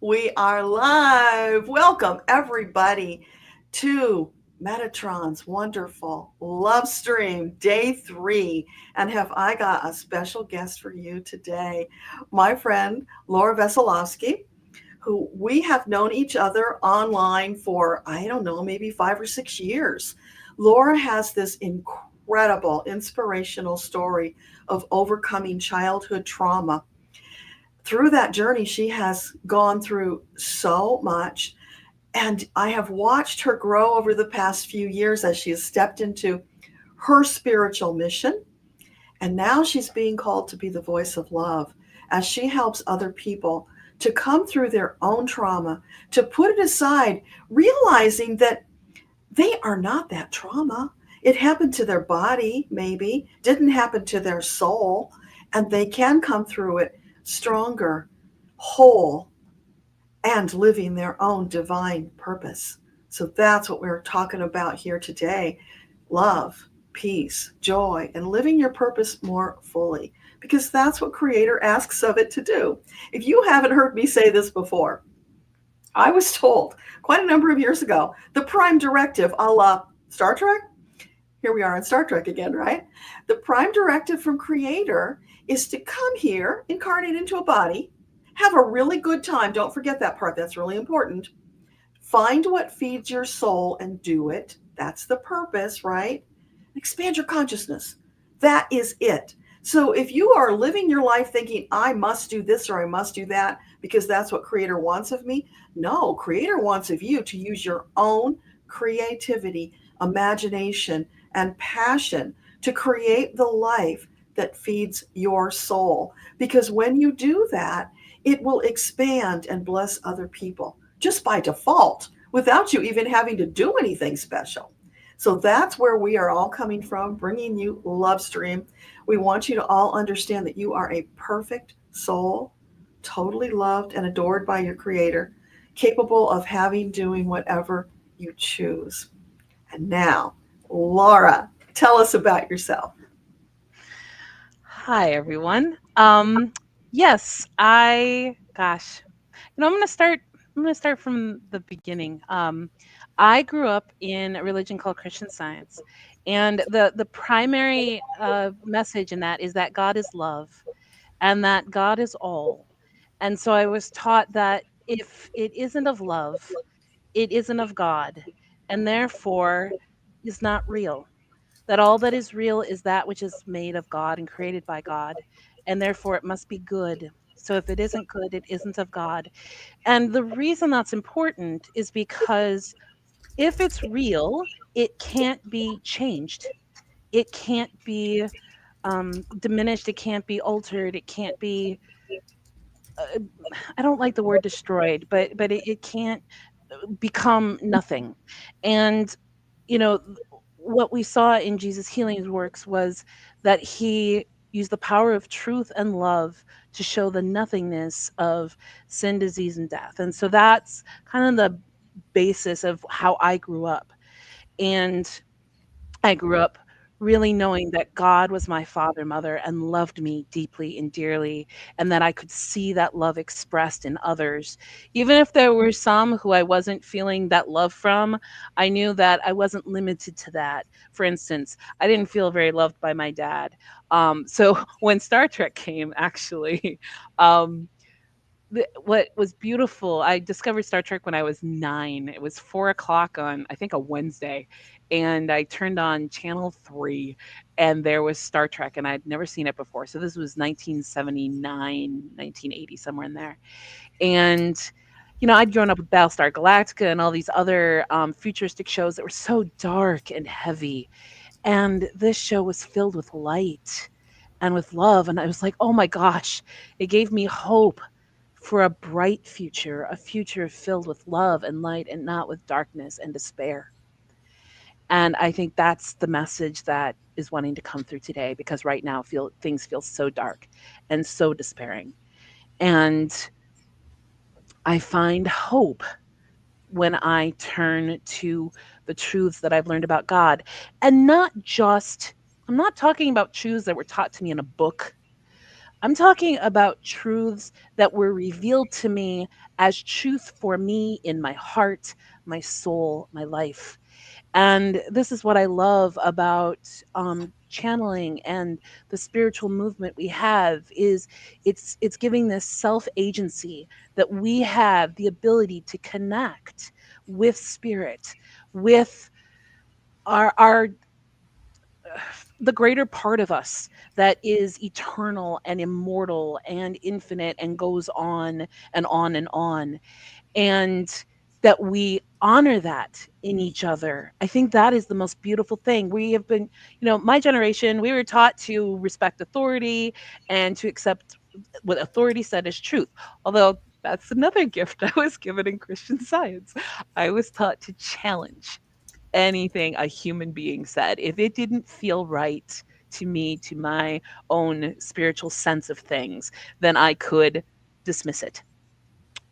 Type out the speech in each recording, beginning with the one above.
We are live. Welcome, everybody, to Metatron's wonderful love stream, day 3. And have I got a special guest for you today? My friend, Laura Veselovsky, who we have known each other online for, I don't know, maybe 5 or 6 years. Laura has this incredible, inspirational story of overcoming childhood trauma. Through that journey, she has gone through so much. And I have watched her grow over the past few years as she has stepped into her spiritual mission. And now she's being called to be the voice of love as she helps other people to come through their own trauma, to put it aside, realizing that they are not that trauma. It happened to their body, maybe, didn't happen to their soul, and they can come through it stronger, whole, and living their own divine purpose. So that's what we're talking about here today: love, peace, joy, and living your purpose more fully, because that's what Creator asks of it to do. If you haven't heard me say this before, I was told quite a number of years ago the prime directive, a la Star Trek. Here we are in Star Trek again, right? The prime directive from Creator is to come here, incarnate into a body, have a really good time. Don't forget that part, that's really important. Find what feeds your soul and do it. That's the purpose, right? Expand your consciousness. That is it. So if you are living your life thinking, I must do this or I must do that because that's what Creator wants of me, no, Creator wants of you to use your own creativity, imagination, and passion to create the life that feeds your soul. Because when you do that, it will expand and bless other people just by default without you even having to do anything special. So that's where we are all coming from, bringing you Love Stream. We want you to all understand that you are a perfect soul, totally loved and adored by your Creator, capable of having, doing whatever you choose. And now, Laura, tell us about yourself. Hi, everyone. Yes, I'm gonna start. I'm gonna start from the beginning. I grew up in a religion called Christian Science, and the primary message in that is that God is love, and that God is all. And so I was taught that if it isn't of love, it isn't of God, and therefore is not real. That all that is real is that which is made of God and created by God, and therefore it must be good. So if it isn't good, it isn't of God. And the reason that's important is because if it's real, it can't be changed. It can't be diminished. It can't be altered. It can't be. Uh, I don't like the word destroyed, but it can't become nothing. And you know, what we saw in Jesus' healing works was that he used the power of truth and love to show the nothingness of sin, disease, and death. And so that's kind of the basis of how I grew up. And I grew up really knowing that God was my father, mother, and loved me deeply and dearly, and that I could see that love expressed in others. Even if there were some who I wasn't feeling that love from, I knew that I wasn't limited to that. For instance, I didn't feel very loved by my dad. So when Star Trek came, actually, um, what was beautiful, I discovered Star Trek when I was 9. It was 4 o'clock on, I think, a Wednesday, and I turned on channel 3, and there was Star Trek, and I'd never seen it before. So this was 1979, 1980, somewhere in there. And I'd grown up with Battlestar Galactica and all these other futuristic shows that were so dark and heavy, and this show was filled with light and with love, and I was like, oh my gosh, it gave me hope for a bright future, a future filled with love and light and not with darkness and despair. And I think that's the message that is wanting to come through today, because right now things feel so dark and so despairing. And I find hope when I turn to the truths that I've learned about God. And not just, I'm not talking about truths that were taught to me in a book. I'm talking about truths that were revealed to me as truth for me in my heart, my soul, my life. And this is what I love about channeling and the spiritual movement we have is it's giving this self agency that we have the ability to connect with spirit, with our the greater part of us that is eternal and immortal and infinite and goes on and on and on, and that we honor that in each other. I think that is the most beautiful thing. We have been, my generation, we were taught to respect authority and to accept what authority said as truth. Although that's another gift I was given in Christian Science. I was taught to challenge anything a human being said. If it didn't feel right to me, to my own spiritual sense of things, then I could dismiss it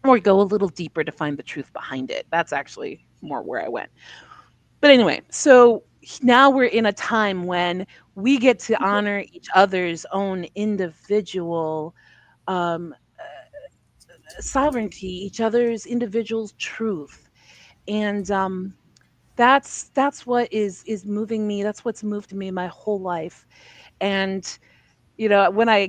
or go a little deeper to find the truth behind it. That's actually more where I went. But anyway, so now we're in a time when we get to honor each other's own individual um, sovereignty, each other's individual truth, and that's what is moving me. That's what's moved me my whole life. And when I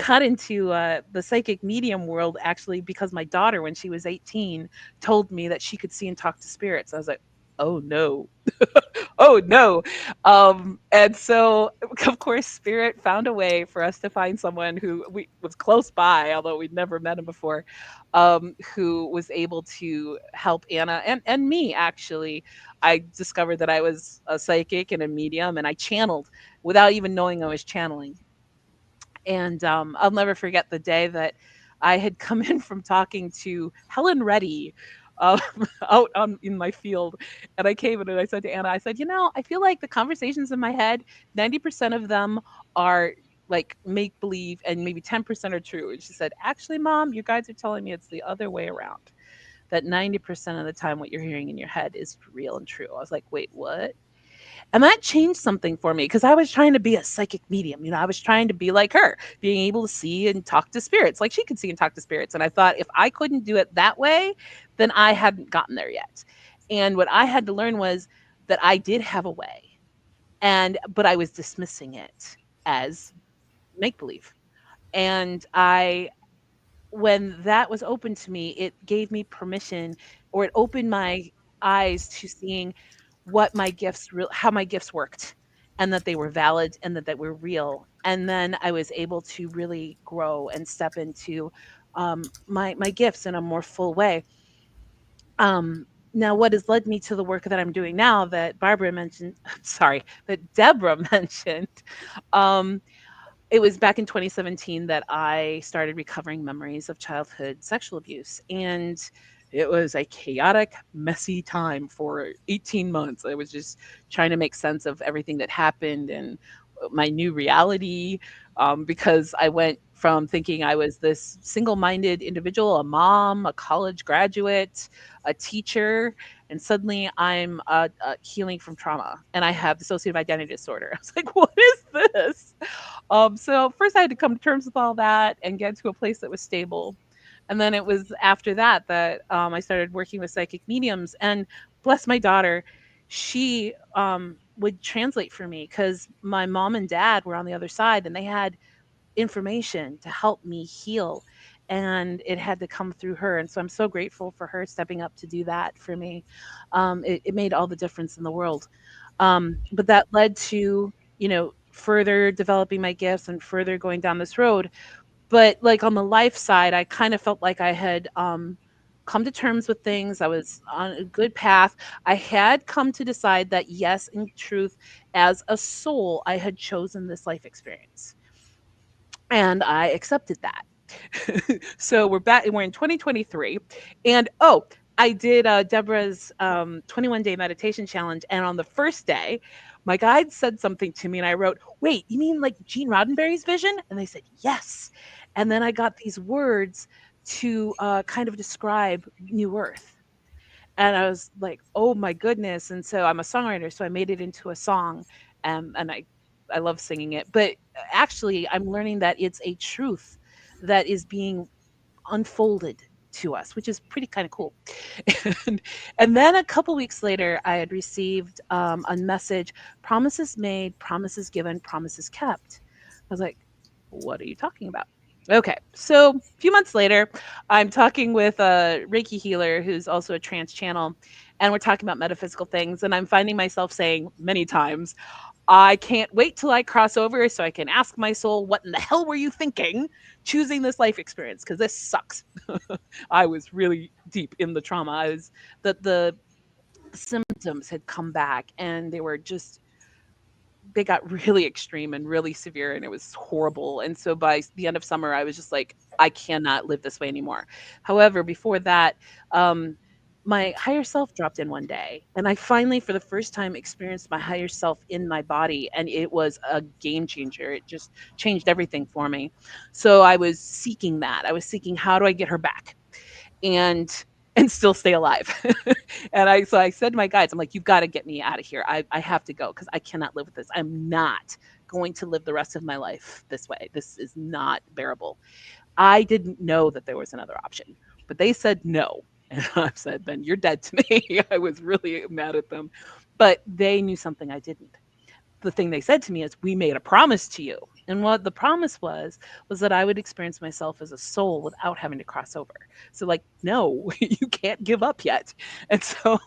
got into the psychic medium world, actually, because my daughter, when she was 18, told me that she could see and talk to spirits, I was like, oh no, oh no. And so, of course, spirit found a way for us to find someone who we was close by, although we'd never met him before, who was able to help Anna and me. Actually, I discovered that I was a psychic and a medium, and I channeled without even knowing I was channeling. And I'll never forget the day that I had come in from talking to Helen Reddy um, out in my field. And I came in and I said to Anna, I said, I feel like the conversations in my head, 90% of them are like make believe and maybe 10% are true. And she said, actually, Mom, you guys are telling me it's the other way around. That 90% of the time, what you're hearing in your head is real and true. I was like, wait, what? And that changed something for me because I was trying to be a psychic medium. I was trying to be like her, being able to see and talk to spirits like she could see and talk to spirits. And I thought if I couldn't do it that way, then I hadn't gotten there yet. And what I had to learn was that I did have a way, but I was dismissing it as make believe. And when that was open to me, it gave me permission, or it opened my eyes to seeing how my gifts worked, and that they were valid and that they were real. And then I was able to really grow and step into my gifts in a more full way. Now, what has led me to the work that I'm doing now that Barbara mentioned, sorry, that Deborah mentioned, um, it was back in 2017 that I started recovering memories of childhood sexual abuse. And it was a chaotic, messy time for 18 months. I was just trying to make sense of everything that happened and my new reality, because I went from thinking I was this single minded individual, a mom, a college graduate, a teacher, and suddenly I'm healing from trauma and I have dissociative identity disorder. I was like, what is this? So first I had to come to terms with all that and get to a place that was stable. And then it was after that that I started working with psychic mediums. And bless my daughter, she would translate for me because my mom and dad were on the other side and they had information to help me heal. And it had to come through her. And so I'm so grateful for her stepping up to do that for me. It made all the difference in the world. But that led to, further developing my gifts and further going down this road. But like on the life side, I kind of felt like I had come to terms with things. I was on a good path. I had come to decide that, yes, in truth, as a soul, I had chosen this life experience. And I accepted that. So we're back. We're in 2023, and I did Deborah's 21-day meditation challenge, and on the first day, my guide said something to me, and I wrote, "Wait, you mean like Gene Roddenberry's vision?" And they said, "Yes." And then I got these words to kind of describe New Earth, and I was like, "Oh my goodness!" And so I'm a songwriter, so I made it into a song, and I I love singing it. But actually, I'm learning that it's a truth that is being unfolded to us, which is pretty kind of cool. and, and then a couple weeks later, I had received a message: promises made, promises given, promises kept. I was like, what are you talking about? Okay, so a few months later, I'm talking with a Reiki healer who's also a trance channel, and we're talking about metaphysical things. And I'm finding myself saying many times, I can't wait till I cross over so I can ask my soul, what in the hell were you thinking choosing this life experience? Because this sucks. I was really deep in the trauma. I was the symptoms had come back and they got really extreme and really severe and it was horrible. And so by the end of summer, I was just like, I cannot live this way anymore. However, before that, um, my higher self dropped in one day and I finally, for the first time, experienced my higher self in my body. And it was a game changer. It just changed everything for me. So I was seeking that. I was seeking, how do I get her back? And still stay alive. So I said to my guides, I'm like, you've got to get me out of here. I have to go because I cannot live with this. I'm not going to live the rest of my life this way. This is not bearable. I didn't know that there was another option, but they said no. And I said, then you're dead to me. I was really mad at them, but they knew something I didn't. The thing they said to me is, we made a promise to you. And what the promise was that I would experience myself as a soul without having to cross over. So, like, no, you can't give up yet. And so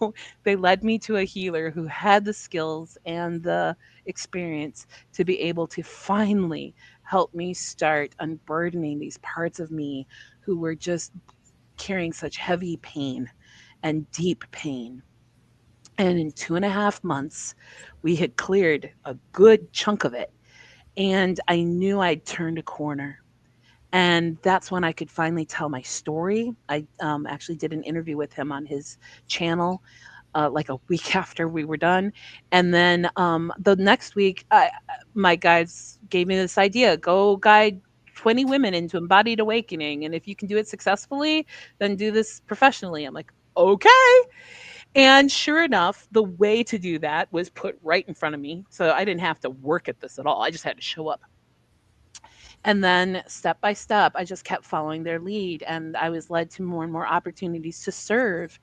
they led me to a healer who had the skills and the experience to be able to finally help me start unburdening these parts of me who were just carrying such heavy pain and deep pain. And in 2.5 months, we had cleared a good chunk of it. And I knew I'd turned a corner. And that's when I could finally tell my story. I actually did an interview with him on his channel like a week after we were done. And then the next week, my guides gave me this idea: go guide 20 women into embodied awakening. And if you can do it successfully, then do this professionally. I'm like, okay. And sure enough, the way to do that was put right in front of me. So I didn't have to work at this at all. I just had to show up. And then step by step, I just kept following their lead and I was led to more and more opportunities to serve.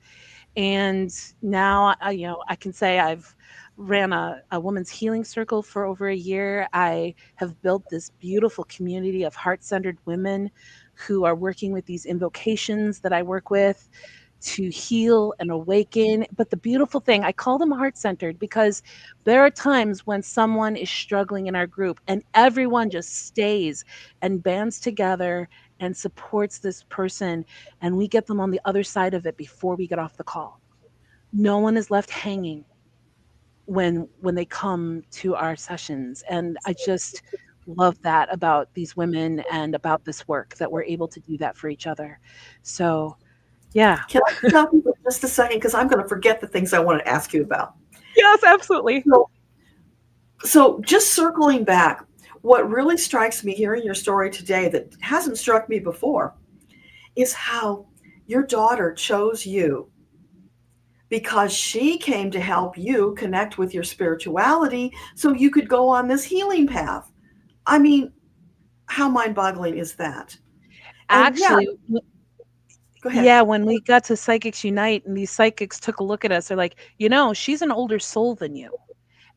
And now, I can say I've ran a women's healing circle for over a year. I have built this beautiful community of heart-centered women who are working with these invocations that I work with to heal and awaken. But the beautiful thing, I call them heart-centered because there are times when someone is struggling in our group and everyone just stays and bands together and supports this person, and we get them on the other side of it before we get off the call. No one is left hanging when they come to our sessions, and I just love that about these women and about this work, that we're able to do that for each other. So yeah. Can I stop you for just a second? Because I'm going to forget the things I want to ask you about. Yes, absolutely. So just circling back, what really strikes me hearing your story today that hasn't struck me before is how your daughter chose you because she came to help you connect with your spirituality so you could go on this healing path. I mean, how mind-boggling is that? And yeah, Actually, go ahead. yeah, when we got to Psychics Unite and these psychics took a look at us, they're like, she's an older soul than you.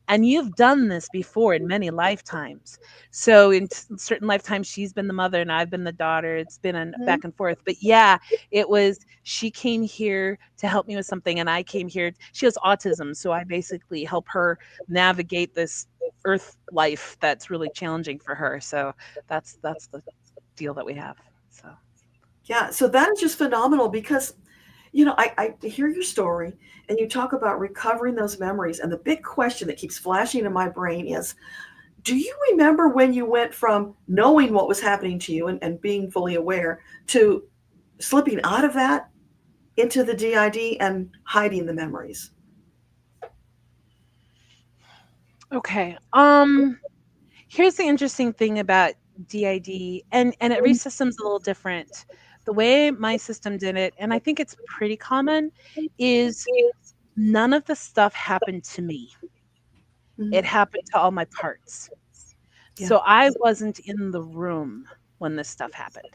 And you've done this before in many lifetimes. So in certain lifetimes, she's been the mother and I've been the daughter. It's been a Mhm. back and forth. But yeah, she came here to help me with something. And I came here, she has autism. So I basically help her navigate this earth life that's really challenging for her. So that's the deal that we have. So. Yeah, so that is just phenomenal because, I hear your story and you talk about recovering those memories. And the big question that keeps flashing in my brain is, do you remember when you went from knowing what was happening to you and being fully aware to slipping out of that into the DID and hiding the memories? Okay. Here's the interesting thing about DID, and every system's a little different. The way my system did it, and I think it's pretty common, is none of the stuff happened to me. It Mhm. happened to all my parts. Yeah. So I wasn't in the room when this stuff happened.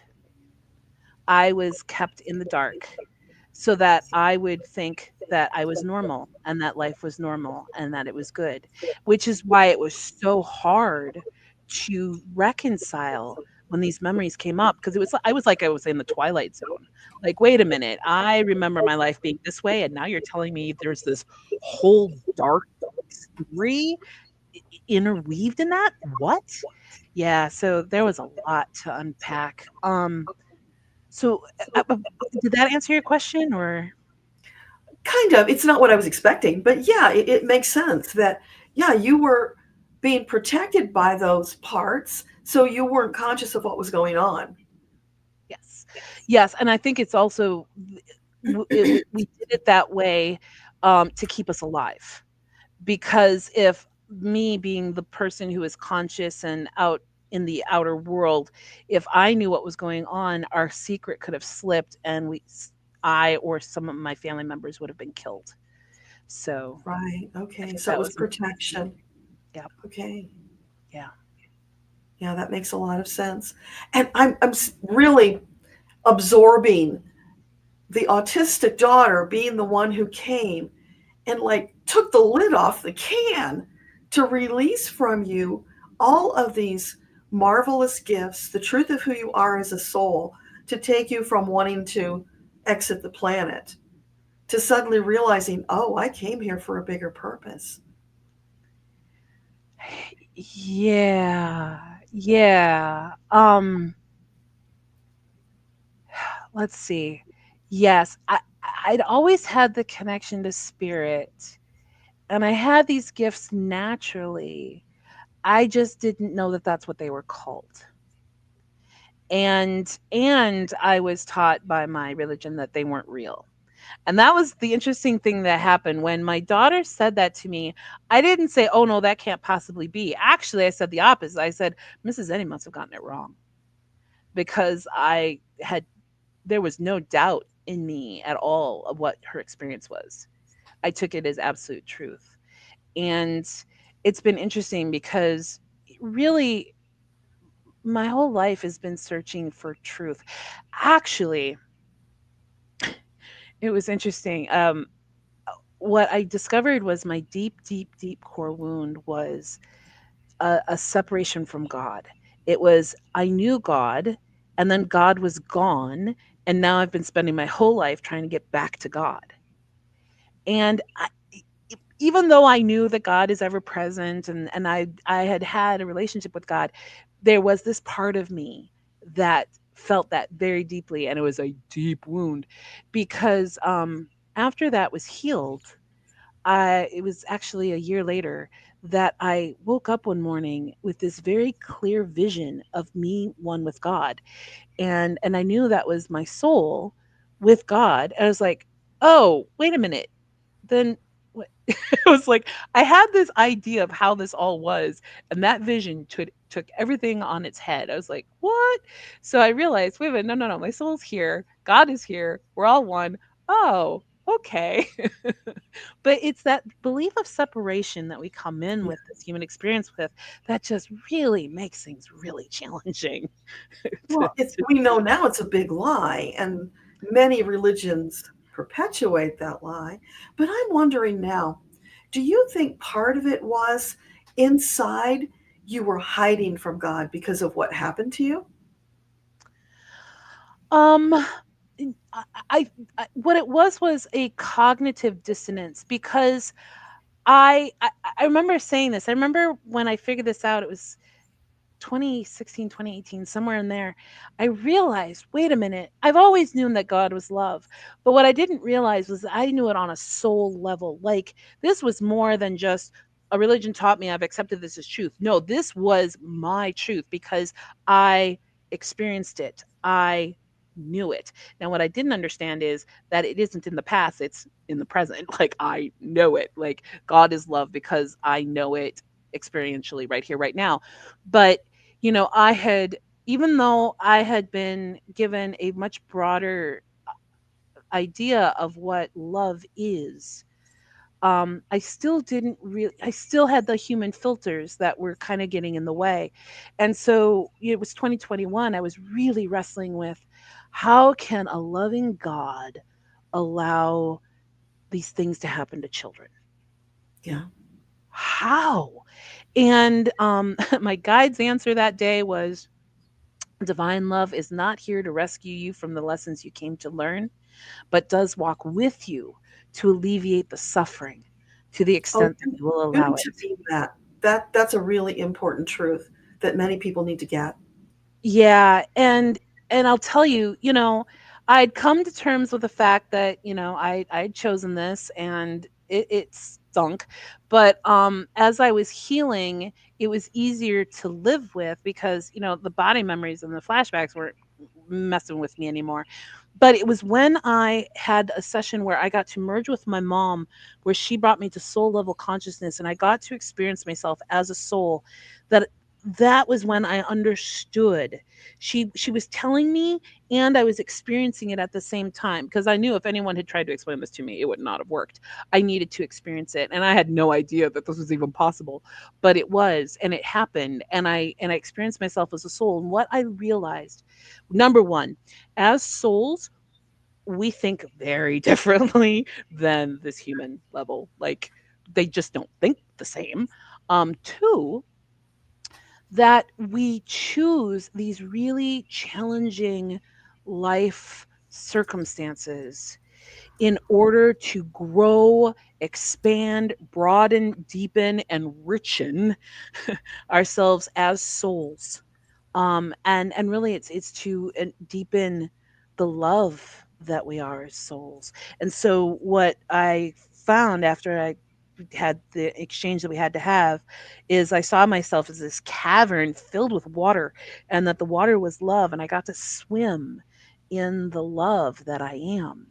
I was kept in the dark so that I would think that I was normal and that life was normal and that it was good, which is why it was so hard to reconcile when these memories came up because I was in the twilight zone. Like, wait a minute, I remember my life being this way, and now you're telling me there's this whole dark story interweaved in that? What? Yeah, so there was a lot to unpack. So, did that answer your question or Kind of. It's not what I was expecting, but yeah, it makes sense that, yeah, you were being protected by those parts, so you weren't conscious of what was going on. yes. Yes, and I think it's also we did it that way, to keep us alive, because if me being the person who is conscious and out in the outer world, if I knew what was going on, our secret could have slipped and I or some of my family members would have been killed. So, Right. I Okay. think So it that was was important. protection. Yeah. Okay. Yeah. Yeah, that makes a lot of sense. And I'm really absorbing the autistic daughter being the one who came and like took the lid off the can to release from you all of these marvelous gifts, the truth of who you are as a soul, to take you from wanting to exit the planet to suddenly realizing, oh, I came here for a bigger purpose. Yeah. Yeah. Let's see. Yes, I'd always had the connection to spirit, and I had these gifts naturally. I just didn't know that that's what they were called. And I was taught by my religion that they weren't real. And that was the interesting thing that happened when my daughter said that to me. I didn't say, "Oh no, that can't possibly be." Actually, I said the opposite. I said, "Mrs. Eddy must have gotten it wrong." Because there was no doubt in me at all of what her experience was. I took it as absolute truth. And it's been interesting because really my whole life has been searching for truth. Actually, it was interesting. What I discovered was my deep, deep, deep core wound was a separation from God. It was, I knew God, and then God was gone. And now I've been spending my whole life trying to get back to God. And even though I knew that God is ever present and I had had a relationship with God, there was this part of me that felt that very deeply, and it was a deep wound because after that was healed, it was actually a year later that I woke up one morning with this very clear vision of me one with God, and I knew that was my soul with God. And I was like, oh, wait a minute, then what? It was like I had this idea of how this all was, and that vision took everything on its head. I was like, "What?" So I realized, wait a minute, no, no, no, my soul's here, God is here, we're all one. Oh, okay. But it's that belief of separation that we come in Yeah. with this human experience with that just really makes things really challenging to, Well, to we know now it's a big lie, and many religions perpetuate that lie. But I'm wondering now, do you think part of it was inside you were hiding from God because of what happened to you? um what it was a cognitive dissonance because I remember saying this. I remember when I figured this out, it was 2016, 2018, somewhere in there. I realized, wait a minute, I've always known that God was love. But what I didn't realize was I knew it on a soul level. Like this was more than just a religion taught me, I've accepted this as truth. No, this was my truth because I experienced it. I knew it. Now, what I didn't understand is that it isn't in the past, it's in the present. Like I know it. Like God is love because I know it experientially right here, right now. But I had, even though I had been given a much broader idea of what love is, I still didn't really, I still had the human filters that were kind of getting in the way. And so it was 2021. I was really wrestling with how can a loving God allow these things to happen to children? Yeah. How? And my guide's answer that day was divine love is not here to rescue you from the lessons you came to learn, but does walk with you to alleviate the suffering to the Oh, extent that you will you allow need it. to mean that. That's a really important truth that many people need to get. Yeah, and I'll tell you, I'd come to terms with the fact that, I'd chosen this and it stunk. But as I was healing, it was easier to live with because, the body memories and the flashbacks weren't messing with me anymore. But it was when I had a session where I got to merge with my mom, where she brought me to soul level consciousness and I got to experience myself as a soul, that that was when I understood. She was telling me and I was experiencing it at the same time because I knew if anyone had tried to explain this to me, it would not have worked. I needed to experience it and I had no idea that this was even possible, but it was and it happened and I experienced myself as a soul. And what I realized, number 1, as souls, we think very differently than this human level. Like they just don't think the same. 2, that we choose these really challenging life circumstances in order to grow, expand, broaden, deepen, and richen ourselves as souls. And really, it's to deepen the love that we are as souls. And so, what I found after I had the exchange that we had to have is I saw myself as this cavern filled with water, and that the water was love, and I got to swim in the love that I am.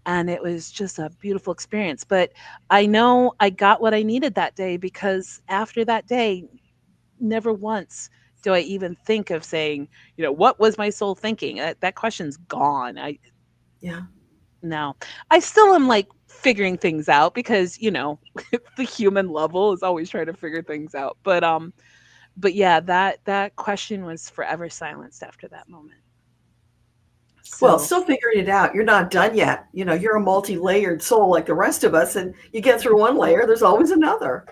And it was just a beautiful experience. But I know I got what I needed that day because after that day, never once do I even think of saying, what was my soul thinking? That question's gone. Yeah. No, I still am like figuring things out because, the human level is always trying to figure things out. But yeah, that question was forever silenced after that moment. Well, So still figuring it out. You're not done yet. You're a multi-layered soul like the rest of us, and you get through one layer, there's always another.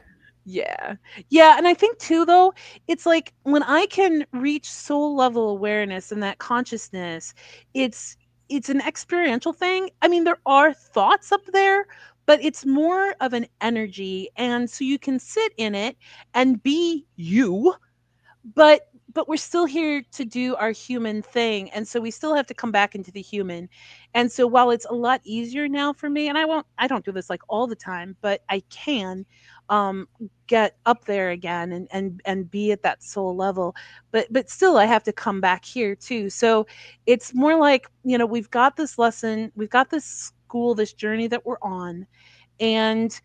yeah. Yeah, and I think too though, it's like when I can reach soul level awareness and that consciousness, it's it's an experiential thing. I mean, there are thoughts up there, but it's more of an energy and so you can sit in it and be you, but we're still here to do our human thing, and so we still have to come back into the human. And so while it's a lot easier now for me, and I don't do this like all the time, but I can um get up there again and be at that soul level, but still I have to come back here too. So it's more like, we've got this lesson, we've got this school, this journey that we're on, and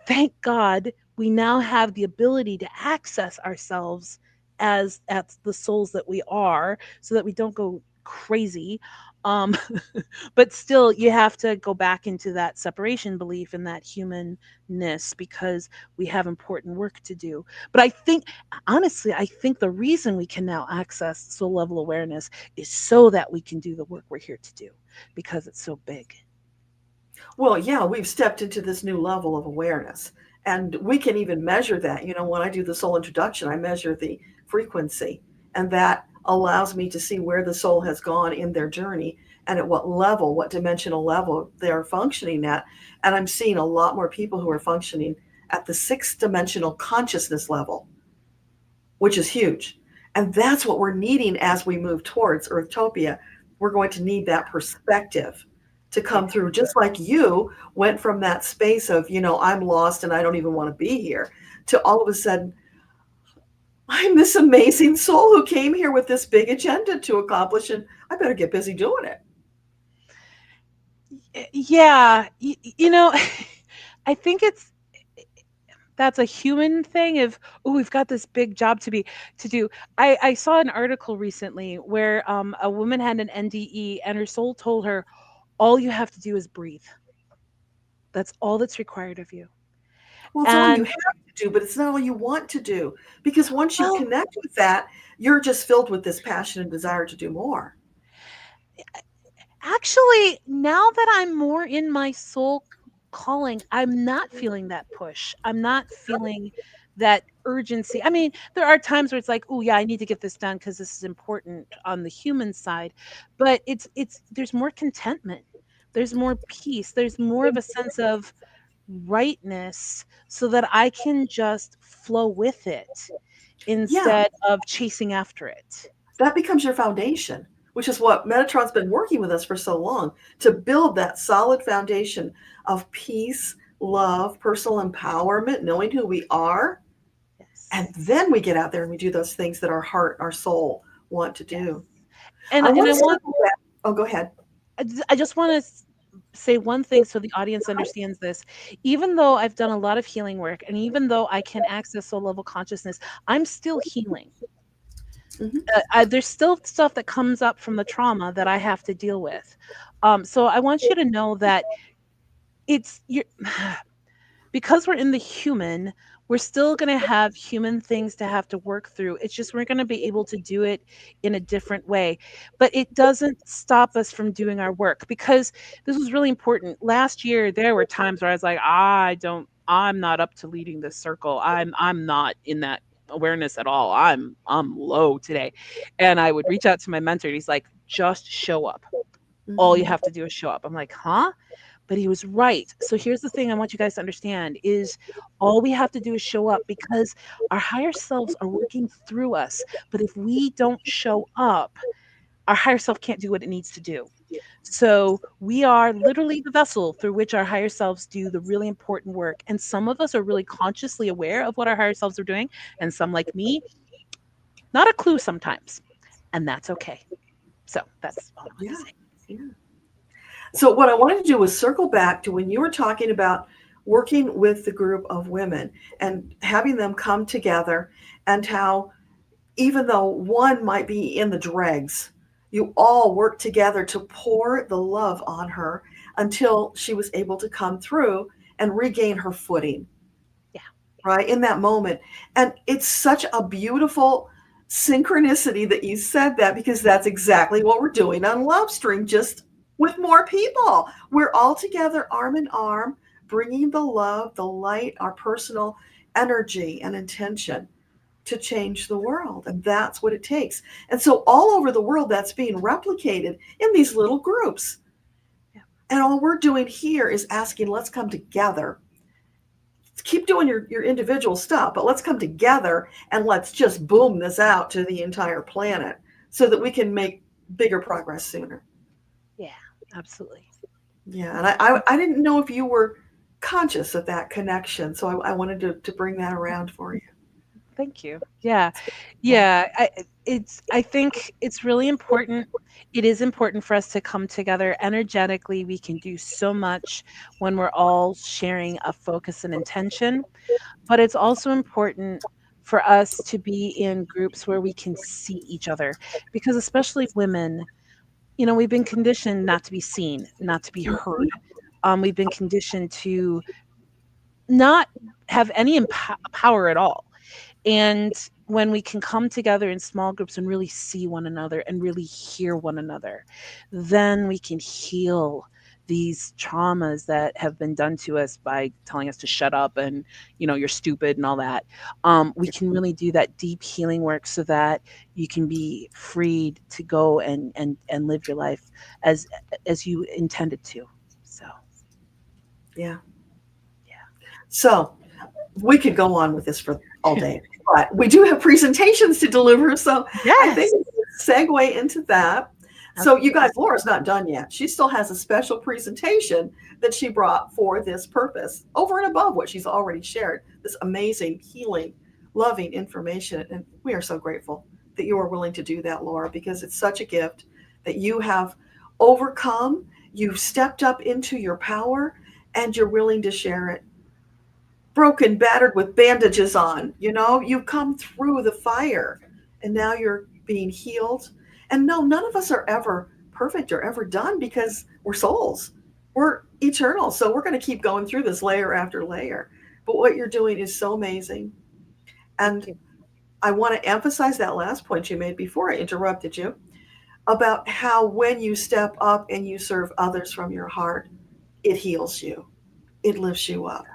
thank God we now have the ability to access ourselves as the souls that we are so that we don't go crazy. Um, but still, you have to go back into that separation belief and that humanness because we have important work to do. But I think, honestly, I think the reason we can now access soul level awareness is so that we can do the work we're here to do because it's so big. Well, yeah, we've stepped into this new level of awareness, and we can even measure that. When I do the soul introduction, I measure the frequency, and that allows me to see where the soul has gone in their journey and at what level, what dimensional level they're functioning at. And I'm seeing a lot more people who are functioning at the sixth dimensional consciousness level, which is huge. And that's what we're needing as we move towards Earthtopia. We're going to need that perspective to come Yeah. through, just like you went from that space of, I'm lost and I don't even want to be here, to all of a sudden, I'm this amazing soul who came here with this big agenda to accomplish, and I better get busy doing it. Yeah, I think that's a human thing of, oh, we've got this big job to do. I saw an article recently where a woman had an NDE and her soul told her all you have to do is breathe. That's all that's required of you. Well, it's all you And have to do, but it's not all you want to do. Because once you well, connect with that, you're just filled with this passion and desire to do more. actually, now that I'm more in my soul calling, I'm not feeling that push. I'm not feeling that urgency. I mean, there are times where it's like, "Oh yeah, I need to get this done because this is important on the human side." But it's there's more contentment. There's more peace. There's more of a sense of rightness so that I can just flow with it Yeah, instead of chasing after it. that becomes your foundation, which is what Metatron's been working with us for so long to build that solid foundation of peace, love, personal empowerment, knowing who we are. And Yes. then we get out there and we do those things that our heart, our soul want to Yes. do. I And want I to want circle back. Oh, go ahead. I just want to say one thing so the audience understands this. Even though I've done a lot of healing work and even though I can access soul level consciousness, I'm still healing. Hmm. There's still stuff that comes up from the trauma that I have to deal with. So I want you to know that it's you because we're in the human, we're still going to have human things to have to work through. It's just we're going to be able to do it in a different way. But it doesn't stop us from doing our work because this was really important. Last year there were times where I was like, I'm not up to leading this circle. I'm not in that awareness at all. I'm low today. And I would reach out to my mentor and he's like, just show up. All you Hmm. have to do is show up. I'm like, huh? But he was right. So here's the thing I want you guys to understand is all we have to do is show up because our higher selves are working through us. But if we don't show up, our higher self can't do what it needs to do. So we are literally the vessel through which our higher selves do the really important work. And some of us are really consciously aware of what our higher selves are doing. And some, like me, not a clue sometimes. And that's okay. So that's all I want to Yeah. say. Yeah. So, what I wanted to do was circle back to when you were talking about working with the group of women and having them come together, and how even though one might be in the dregs, you all worked together to pour the love on her until she was able to come through and regain her footing, Yeah. right? In that moment. And it's such a beautiful synchronicity that you said that because that's exactly what we're doing on LoveStream, just with more people. We're all together, arm in arm, bringing the love, the light, our personal energy and intention to change the world. And that's what it takes. And so, all over the world, that's being replicated in these little groups. Yeah. And all we're doing here is asking, let's come together. Keep doing your individual stuff, but let's come together and let's just boom this out to the entire planet so that we can make bigger progress sooner. Yeah. Absolutely. Yeah. And I didn't know if you were conscious of that connection. So I wanted to bring that around for you. Thank you. Yeah. Well, Yeah, I think it's really important. It is important for us to come together energetically. We can do so much when we're all sharing a focus and intention, but it's also important for us to be in groups where we can see each other because especially women, we've been conditioned not to be seen, not to be heard. We've been conditioned to not have any power at all. And when we can come together in small groups and really see one another and really hear one another, then we can heal these traumas that have been done to us by telling us to shut up and you're stupid and all that. We can really do that deep healing work so that you can be freed to go and live your life as as you intended to. So yeah. yeah. So we could go on with this for all day, but we do have presentations to deliver. So I think Yes. we can segue into that. So you Absolutely. guys, Laura's not done yet. She still has a special presentation that she brought for this purpose over and above what she's already shared, this amazing healing, loving information. And we are so grateful that you are willing to do that, Laura, because it's such a gift that you have overcome. You've stepped up into your power and you're willing to share it broken, battered with bandages on. You've come through the fire and now you're being healed. And no, none of us are ever perfect or ever done because we're souls. we're eternal. So we're going to keep going through this layer after layer. But what you're doing is so amazing. And I want to emphasize that last point you made before I interrupted you about how when you step up and you serve others from your heart, it heals you, it lifts you up.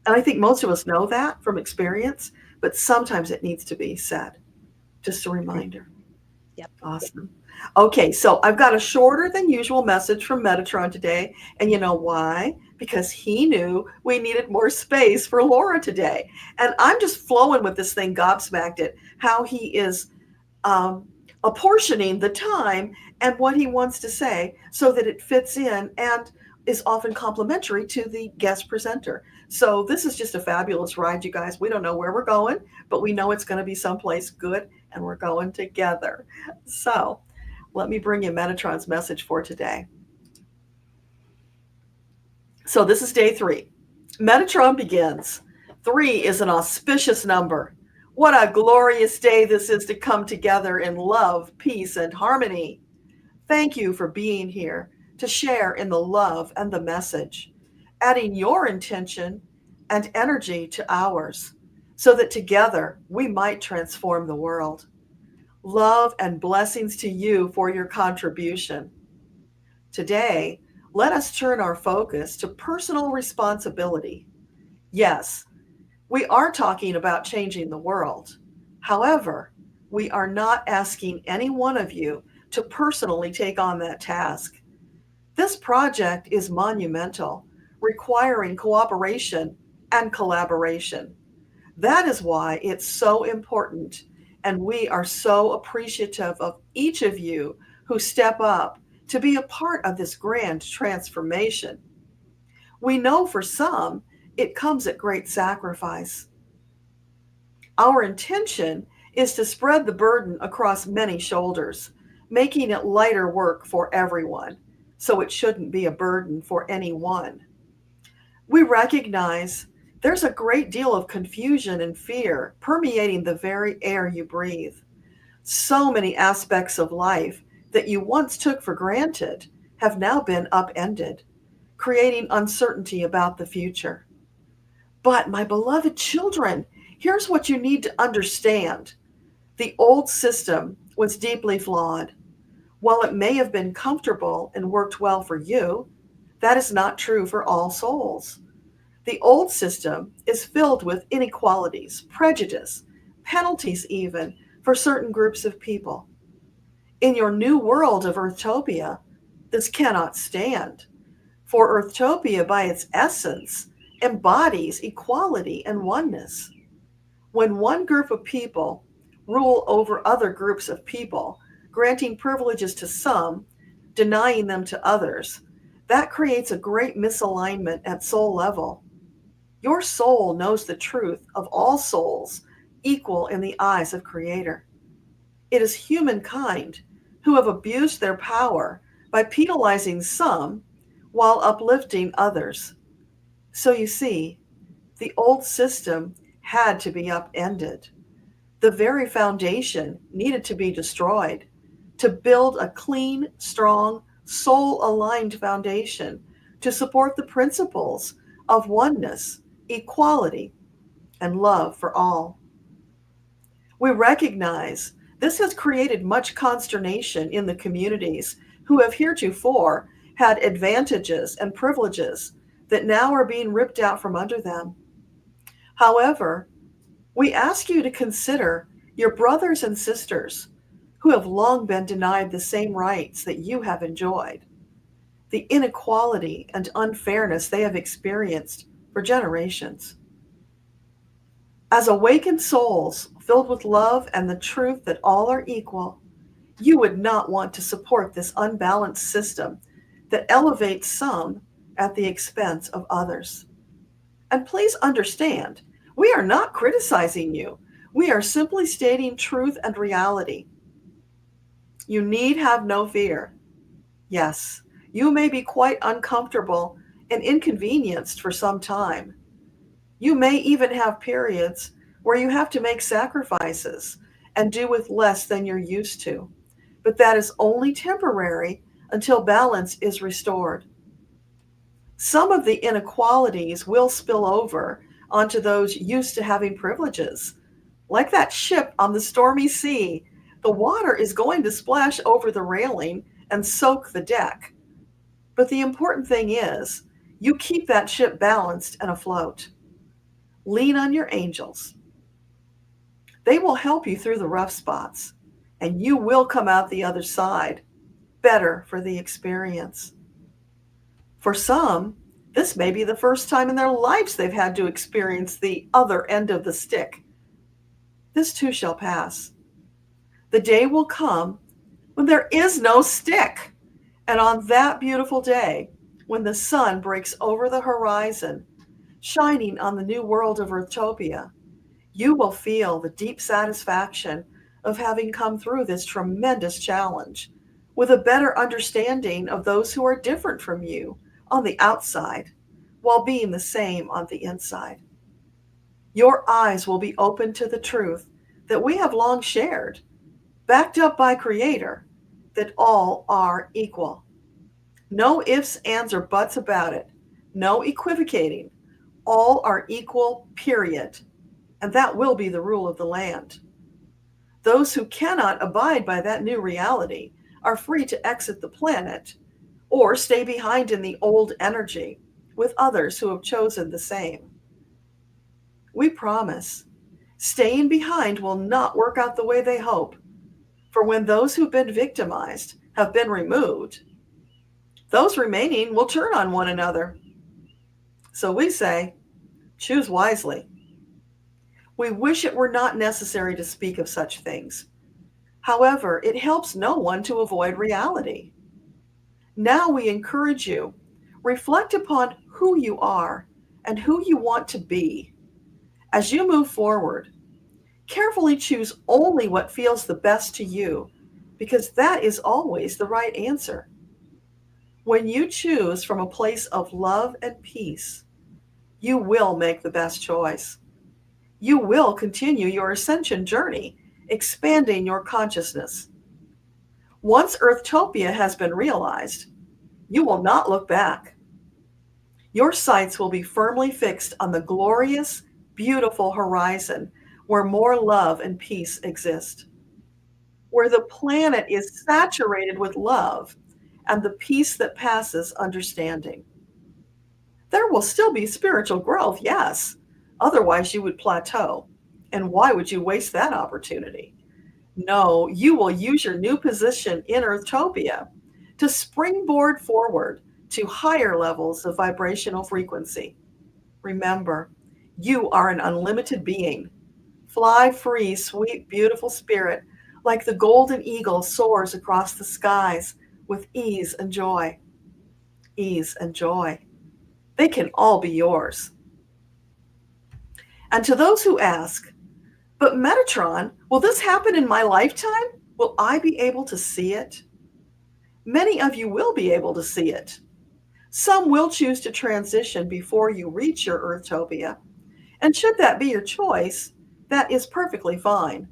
And I think most of us know that from experience, but sometimes it needs to be said. Just a reminder. Yep. Awesome. Okay, so I've got a shorter than usual message from Metatron today. And you know why? Because he knew we needed more space for Laura today. And I'm just flowing with this thing, gobsmacked it, how he is apportioning the time and what he wants to say so that it fits in and is often complementary to the guest presenter. So this is just a fabulous ride, you guys. We don't know where we're going, but we know it's going to be someplace good, and we're going together. So let me bring you Metatron's message for today. So this is day 3. Metatron begins. 3 is an auspicious number. What a glorious day this is to come together in love, peace, and harmony. Thank you for being here to share in the love and the message, adding your intention and energy to ours so that together we might transform the world. Love and blessings to you for your contribution. Today, let us turn our focus to personal responsibility. Yes, we are talking about changing the world. However, we are not asking any one of you to personally take on that task. This project is monumental, requiring cooperation and collaboration. That is why it's so important, and we are so appreciative of each of you who step up to be a part of this grand transformation. We know for some, it comes at great sacrifice. Our intention is to spread the burden across many shoulders, making it lighter work for everyone, so it shouldn't be a burden for anyone. We recognize there's a great deal of confusion and fear permeating the very air you breathe. So many aspects of life that you once took for granted have now been upended, creating uncertainty about the future. But, my beloved children, here's what you need to understand. The old system was deeply flawed. While it may have been comfortable and worked well for you, that is not true for all souls. The old system is filled with inequalities, prejudice, penalties even for certain groups of people. In your new world of Earthtopia, this cannot stand. For Earthtopia, by its essence, embodies equality and oneness. When one group of people rule over other groups of people, granting privileges to some, denying them to others, that creates a great misalignment at soul level. Your soul knows the truth of all souls, equal in the eyes of Creator. It is humankind who have abused their power by penalizing some while uplifting others. So you see, the old system had to be upended. The very foundation needed to be destroyed to build a clean, strong, soul-aligned foundation to support the principles of oneness, equality, and love for all. We recognize this has created much consternation in the communities who have heretofore had advantages and privileges that now are being ripped out from under them. However, we ask you to consider your brothers and sisters who have long been denied the same rights that you have enjoyed, the inequality and unfairness they have experienced for generations. As awakened souls filled with love and the truth that all are equal, you would not want to support this unbalanced system that elevates some at the expense of others. And please understand, we are not criticizing you. We are simply stating truth and reality. You need have no fear. Yes, you may be quite uncomfortable and inconvenienced for some time. You may even have periods where you have to make sacrifices and do with less than you're used to. But that is only temporary until balance is restored. Some of the inequalities will spill over onto those used to having privileges. Like that ship on the stormy sea, the water is going to splash over the railing and soak the deck. But the important thing is, you keep that ship balanced and afloat. Lean on your angels. They will help you through the rough spots, and you will come out the other side better for the experience. For some, this may be the first time in their lives they've had to experience the other end of the stick. This too shall pass. The day will come when there is no stick. And on that beautiful day, when the sun breaks over the horizon, shining on the new world of Earthtopia, you will feel the deep satisfaction of having come through this tremendous challenge with a better understanding of those who are different from you on the outside while being the same on the inside. Your eyes will be open to the truth that we have long shared, backed up by Creator, that all are equal. No ifs, ands, or buts about it. No equivocating. All are equal, period. And that will be the rule of the land. Those who cannot abide by that new reality are free to exit the planet or stay behind in the old energy with others who have chosen the same. We promise, staying behind will not work out the way they hope, for when those who've been victimized have been removed, those remaining will turn on one another. So we say, choose wisely. We wish it were not necessary to speak of such things. However, it helps no one to avoid reality. Now we encourage you, reflect upon who you are and who you want to be. As you move forward, carefully choose only what feels the best to you, because that is always the right answer. When you choose from a place of love and peace, you will make the best choice. You will continue your ascension journey, expanding your consciousness. Once Earthtopia has been realized, you will not look back. Your sights will be firmly fixed on the glorious, beautiful horizon where more love and peace exist, where the planet is saturated with love and the peace that passes understanding. There will still be spiritual growth, yes. Otherwise, you would plateau. And why would you waste that opportunity? No, you will use your new position in Earthtopia to springboard forward to higher levels of vibrational frequency. Remember, you are an unlimited being. Fly free, sweet, beautiful spirit, like the golden eagle soars across the skies with ease and joy. Ease and joy. They can all be yours. And to those who ask, but Metatron, will this happen in my lifetime? Will I be able to see it? Many of you will be able to see it. Some will choose to transition before you reach your Earthtopia. And should that be your choice, that is perfectly fine.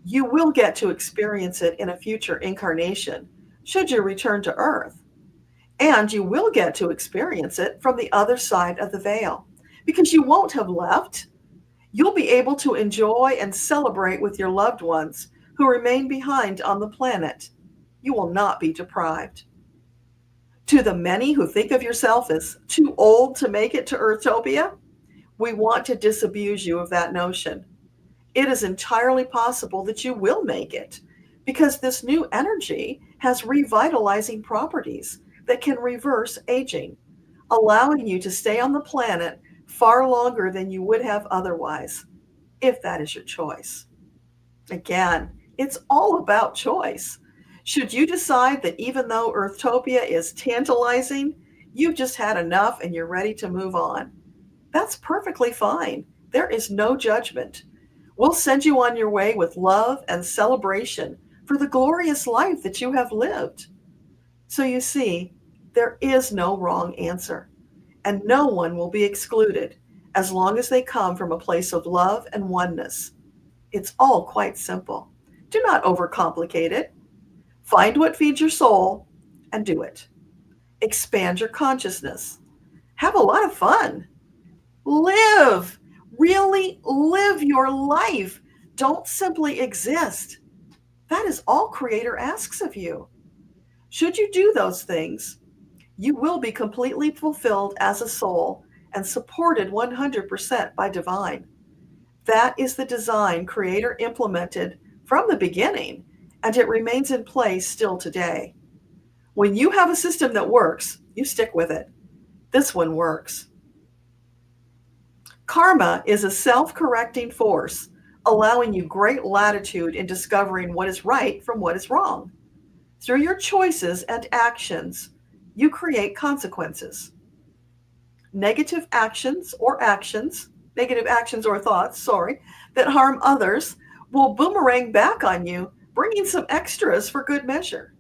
You will get to experience it in a future incarnation, should you return to Earth. And you will get to experience it from the other side of the veil, because you won't have left. You'll be able to enjoy and celebrate with your loved ones who remain behind on the planet. You will not be deprived. To the many who think of yourself as too old to make it to Earthtopia, we want to disabuse you of that notion. It is entirely possible that you will make it, because this new energy has revitalizing properties that can reverse aging, allowing you to stay on the planet far longer than you would have otherwise, if that is your choice. Again, it's all about choice. Should you decide that even though Earthtopia is tantalizing, you've just had enough and you're ready to move on, that's perfectly fine. There is no judgment. We'll send you on your way with love and celebration for the glorious life that you have lived. So you see, there is no wrong answer, and no one will be excluded as long as they come from a place of love and oneness. It's all quite simple. Do not overcomplicate it. Find what feeds your soul and do it. Expand your consciousness. Have a lot of fun. Live. Really live your life. Don't simply exist. That is all Creator asks of you. Should you do those things, you will be completely fulfilled as a soul and supported 100% by divine. That is the design Creator implemented from the beginning, and it remains in place still today. When you have a system that works, you stick with it. This one works. Karma is a self correcting force, allowing you great latitude in discovering what is right from what is wrong. Through your choices and actions, you create consequences. Negative actions or thoughts, sorry, that harm others will boomerang back on you, bringing some extras for good measure.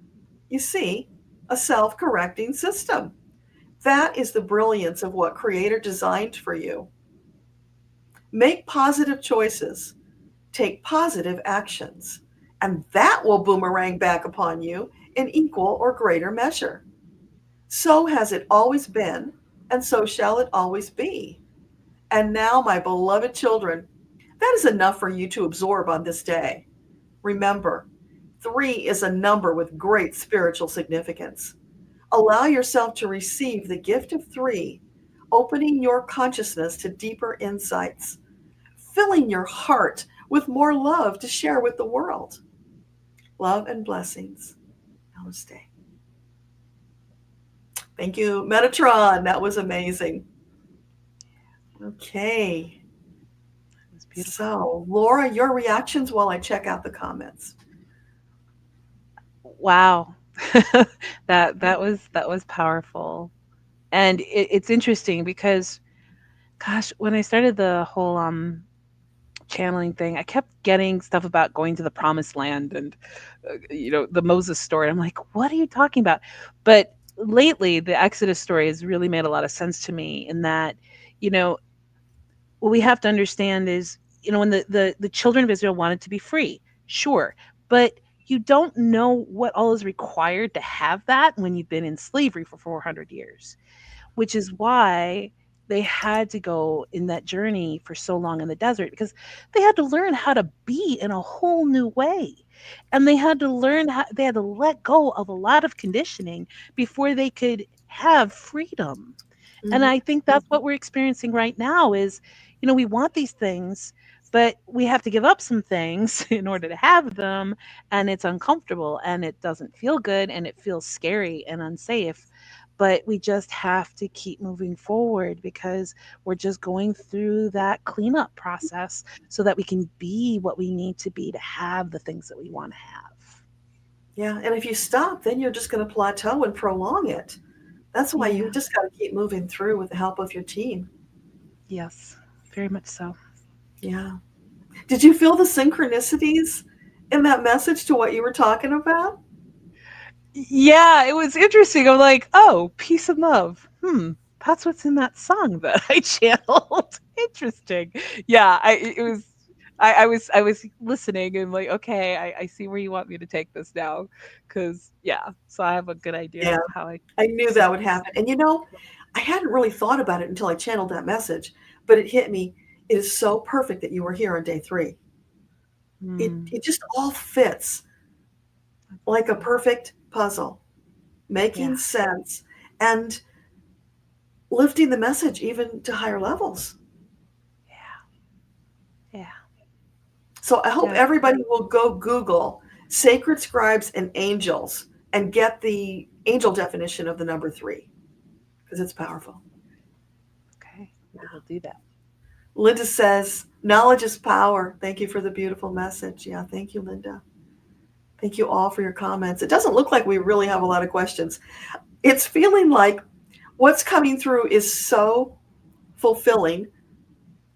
You see, a self correcting system. That is the brilliance of what Creator designed for you. Make positive choices, take positive actions, and that will boomerang back upon you in equal or greater measure. So has it always been, and so shall it always be. And now, my beloved children, that is enough for you to absorb on this day. Remember, 3 is a number with great spiritual significance. Allow yourself to receive the gift of 3, opening your consciousness to deeper insights, filling your heart with more love to share with the world. Love and blessings. Namaste. Thank you, Metatron. That was amazing. Okay. So, Laura, your reactions while I check out the comments. Wow. that was powerful. And it's interesting because, gosh, when I started the whole channeling thing, I kept getting stuff about going to the promised land and the Moses story. I'm like, what are you talking about? But lately the Exodus story has really made a lot of sense to me, in that, you know, what we have to understand is, when the children of Israel wanted to be free, sure, but you don't know what all is required to have that when you've been in slavery for 400 years, which is why they had to go in that journey for so long in the desert, because they had to learn how to be in a whole new way. And they had to learn how, they had to let go of a lot of conditioning before they could have freedom. And Mm-hmm. I think that's what we're experiencing right now is, we want these things, but we have to give up some things in order to have them. And it's uncomfortable and it doesn't feel good and it feels scary and unsafe. But we just have to keep moving forward because we're just going through that cleanup process so that we can be what we need to be to have the things that we want to have. Yeah, and if you stop, then you're just going to plateau and prolong it. That's why you Yeah. just got to keep moving through with the help of your team. Yes. Very much so. Yeah. Did you feel the synchronicities in that message to what you were talking about? Yeah, it was interesting. I'm like, oh, peace and love. That's what's in that song that I channeled. Interesting. Yeah, I was listening and like, okay, I see where you want me to take this now. Cause yeah, so I have a good idea Yeah, of how I I knew see that would this. happen. And I hadn't really thought about it until I channeled that message, but it hit me. It is so perfect that you were here on day 3. Hmm, It just all fits like a perfect puzzle, making yeah, sense and lifting the message even to higher levels. yeah, yeah, So I hope yeah. everybody will go Google sacred scribes and angels and get the angel definition of the number 3 because it's powerful. Okay, I will do that. Linda says, knowledge is power. Thank you for the beautiful message. Yeah, thank you, Linda. Thank you all for your comments. It doesn't look like we really have a lot of questions. It's feeling like what's coming through is so fulfilling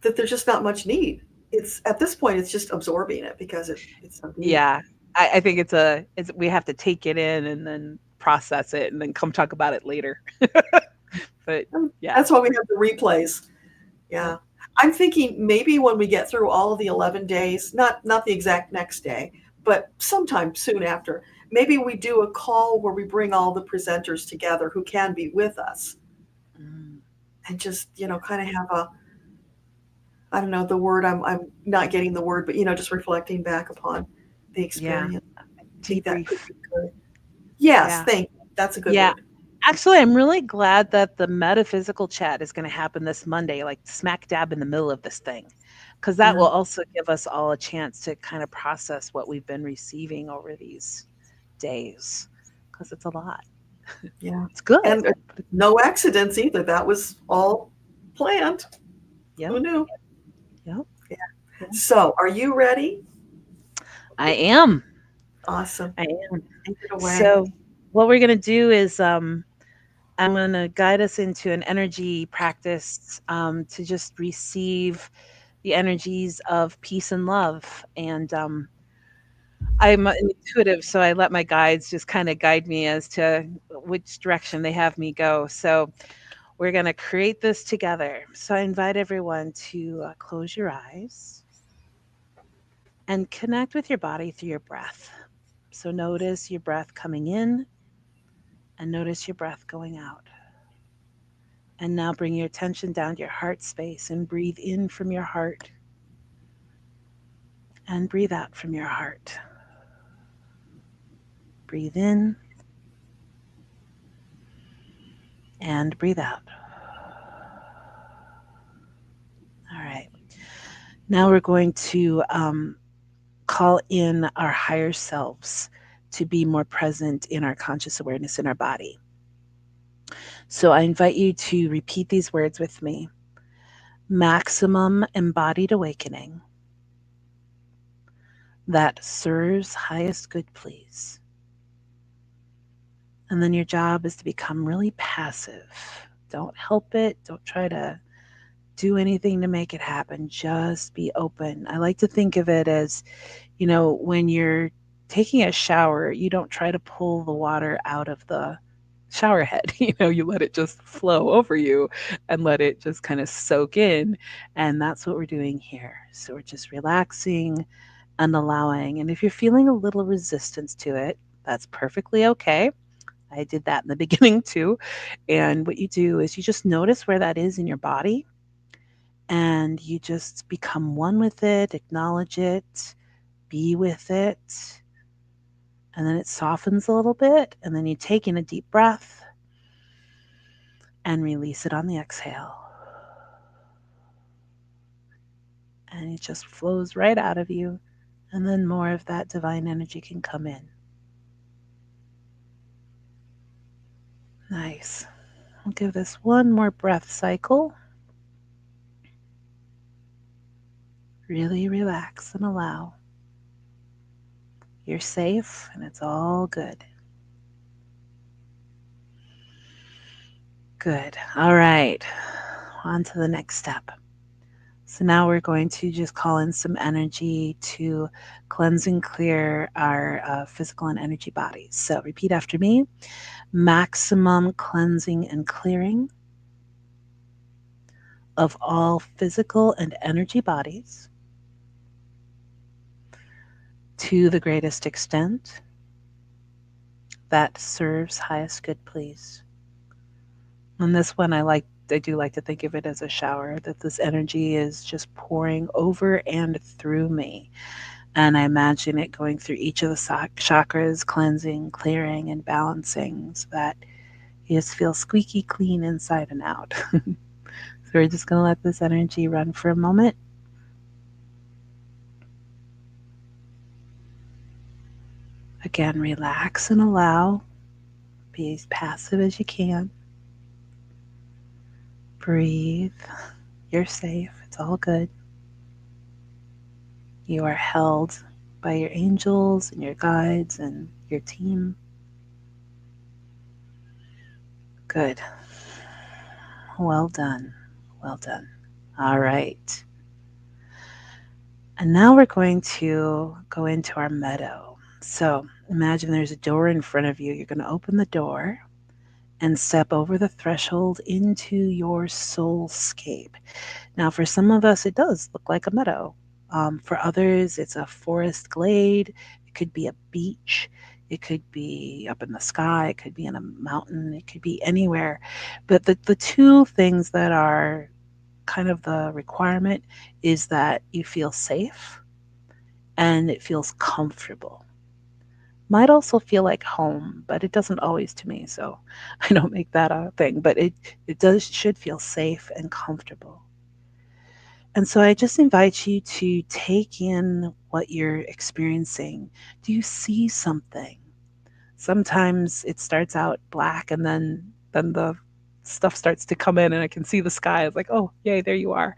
that there's just not much need. It's at this point, it's just absorbing it because it's so deep. Yeah, I think it's we have to take it in and then process it and then come talk about it later. But yeah, That's why we have the replays. yeah. Yeah. I'm thinking maybe when we get through all of the 11 days, not the exact next day, but sometime soon after, maybe we do a call where we bring all the presenters together who can be with us. Mm. and just, kind of have a, I don't know the word, I'm not getting the word, but, just reflecting back upon the Yeah. experience. I think that could Debrief. be good. Yes, Yeah. thank you. That's a good Yeah. word. Actually, I'm really glad that the metaphysical chat is going to happen this Monday, like smack dab in the middle of this thing, because that Yeah, will also give us all a chance to kind of process what we've been receiving over these days, because it's a lot. yeah. It's good. And But it's, no accidents either. That was all planned. yep. Who knew? Yep. Yeah. Yep. So, are you ready? I am. Awesome. I am. Take it away. So, what we're going to do is I'm going to guide us into an energy practice to just receive the energies of peace and love. And I'm intuitive, so I let my guides just kind of guide me as to which direction they have me go. So we're going to create this together. So I invite everyone to close your eyes and connect with your body through your breath. So notice your breath coming in and notice your breath going out. And now bring your attention down to your heart space and breathe in from your heart and breathe out from your heart. Breathe in and breathe out. All right. Now we're going to call in our higher selves to be more present in our conscious awareness in our body. So I invite you to repeat these words with me: maximum embodied awakening that serves highest good, please. And then your job is to become really passive. Don't help it. Don't try to do anything to make it happen. Just be open. I like to think of it as, when you're taking a shower, you don't try to pull the water out of the shower head. You let it just flow over you and let it just kind of soak in. And that's what we're doing here. So we're just relaxing and allowing. And if you're feeling a little resistance to it, that's perfectly okay. I did that in the beginning too. And what you do is you just notice where that is in your body and you just become one with it, acknowledge it, be with it. And then it softens a little bit. And then you take in a deep breath and release it on the exhale. And it just flows right out of you. And then more of that divine energy can come in. Nice. I'll give this one more breath cycle. Really relax and allow. You're safe and it's all good. Good. All right. On to the next step. So now we're going to just call in some energy to cleanse and clear our physical and energy bodies. So repeat after me: maximum cleansing and clearing of all physical and energy bodies to the greatest extent that serves highest good, please. And this one, I do like to think of it as a shower, that this energy is just pouring over and through me. And I imagine it going through each of the chakras, cleansing, clearing, and balancing so that you just feel squeaky clean inside and out. So we're just going to let this energy run for a moment. Again, relax and allow. Be as passive as you can. Breathe. You're safe. It's all good. You are held by your angels and your guides and your team. Good. Well done. Well done. All right. And now we're going to go into our meadow. So imagine there's a door in front of you. You're going to open the door and step over the threshold into your soulscape. Now, for some of us, it does look like a meadow. For others, it's a forest glade. It could be a beach. It could be up in the sky, it could be in a mountain, it could be anywhere. But the two things that are kind of the requirement is that you feel safe and it feels comfortable. Might also feel like home, but it doesn't always to me, so I don't make that a thing. But it does should feel safe and comfortable. And so I just invite you to take in what you're experiencing. Do you see something? Sometimes it starts out black and then the stuff starts to come in and I can see the sky. It's like, oh, yay, there you are.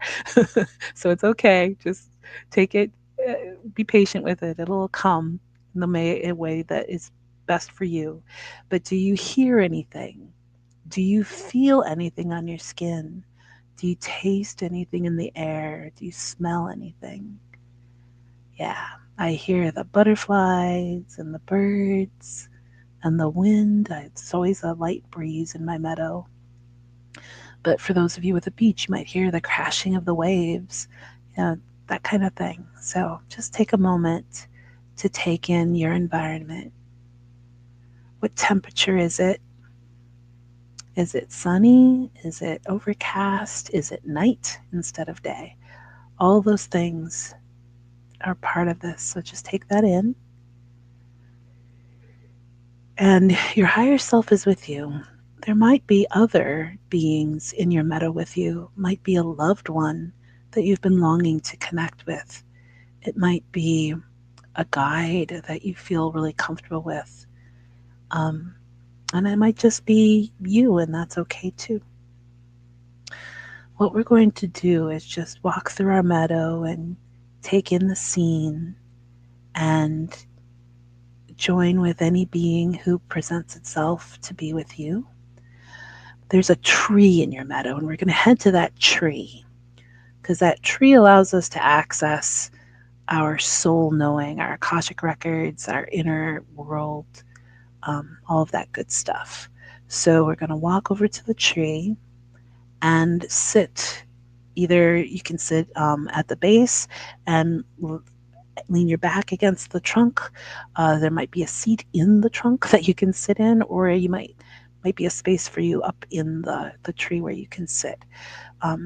So it's okay. Just take it, uh, be patient with it. It'll come in the way that is best for you. But do you hear anything? Do you feel anything on your skin? Do you taste anything in the air? Do you smell anything? Yeah, I hear the butterflies and the birds and the wind. It's always a light breeze in my meadow. But for those of you with a beach, you might hear the crashing of the waves, you know, that kind of thing. So just take a moment to take in your environment. What temperature is it? Is it sunny? Is it overcast? Is it night instead of day? All those things are part of this. So just take that in. And your higher self is with you. There might be other beings in your meadow with you, might be a loved one that you've been longing to connect with. It might be a guide that you feel really comfortable with. Um, and it might just be you, and that's okay too. What we're going to do is just walk through our meadow and take in the scene and join with any being who presents itself to be with you. There's a tree in your meadow, and we're going to head to that tree because that tree allows us to access our soul knowing, our Akashic records, our inner world, all of that good stuff. So we're going to walk over to the tree and sit. Either you can sit at the base and lean your back against the trunk. There might be a seat in the trunk that you can sit in, or you might be a space for you up in the tree where you can sit.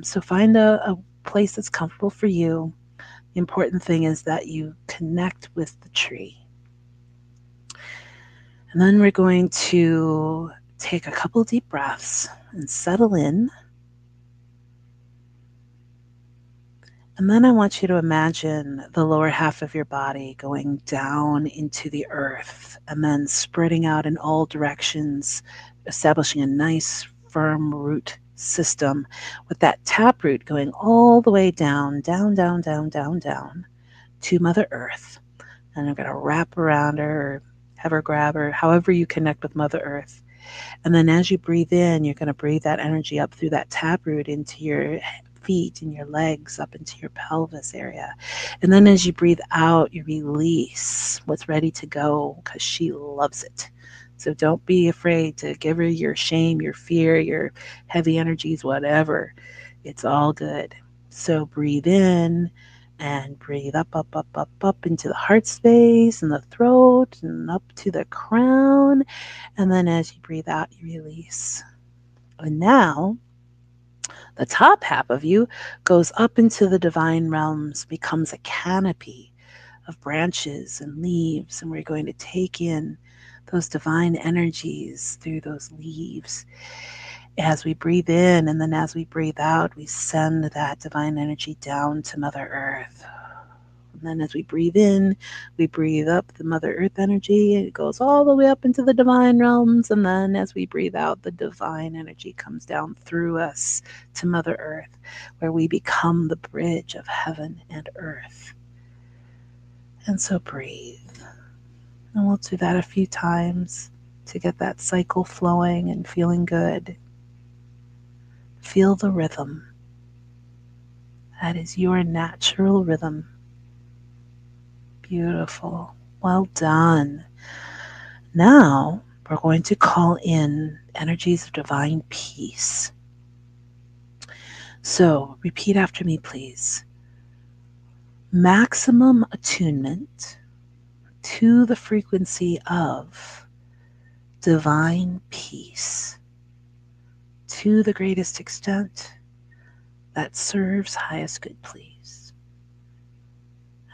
So find a place that's comfortable for you. The important thing is that you connect with the tree. And then we're going to take a couple deep breaths and settle in. And then I want you to imagine the lower half of your body going down into the earth and then spreading out in all directions, establishing a nice firm root system with that taproot going all the way down, down, down, down, down, down to Mother Earth. And I'm going to wrap around her or have her grab her, however you connect with Mother Earth. And then as you breathe in, you're going to breathe that energy up through that taproot into your feet and your legs, up into your pelvis area. And then as you breathe out, you release what's ready to go because she loves it. So don't be afraid to give her your shame, your fear, your heavy energies, whatever. It's all good. So breathe in and breathe up, up, up, up, up into the heart space and the throat and up to the crown. And then as you breathe out, you release. And now the top half of you goes up into the divine realms, becomes a canopy of branches and leaves. And we're going to take in those divine energies through those leaves as we breathe in. And then as we breathe out, we send that divine energy down to Mother Earth. And then as we breathe in, we breathe up the Mother Earth energy. It goes all the way up into the divine realms. And then as we breathe out, the divine energy comes down through us to Mother Earth, where we become the bridge of heaven and earth. And so breathe. And we'll do that a few times to get that cycle flowing and feeling good. Feel the rhythm. That is your natural rhythm. Beautiful. Well done. Now we're going to call in energies of divine peace. So repeat after me, please. Maximum attunement to the frequency of divine peace to the greatest extent that serves highest good, please.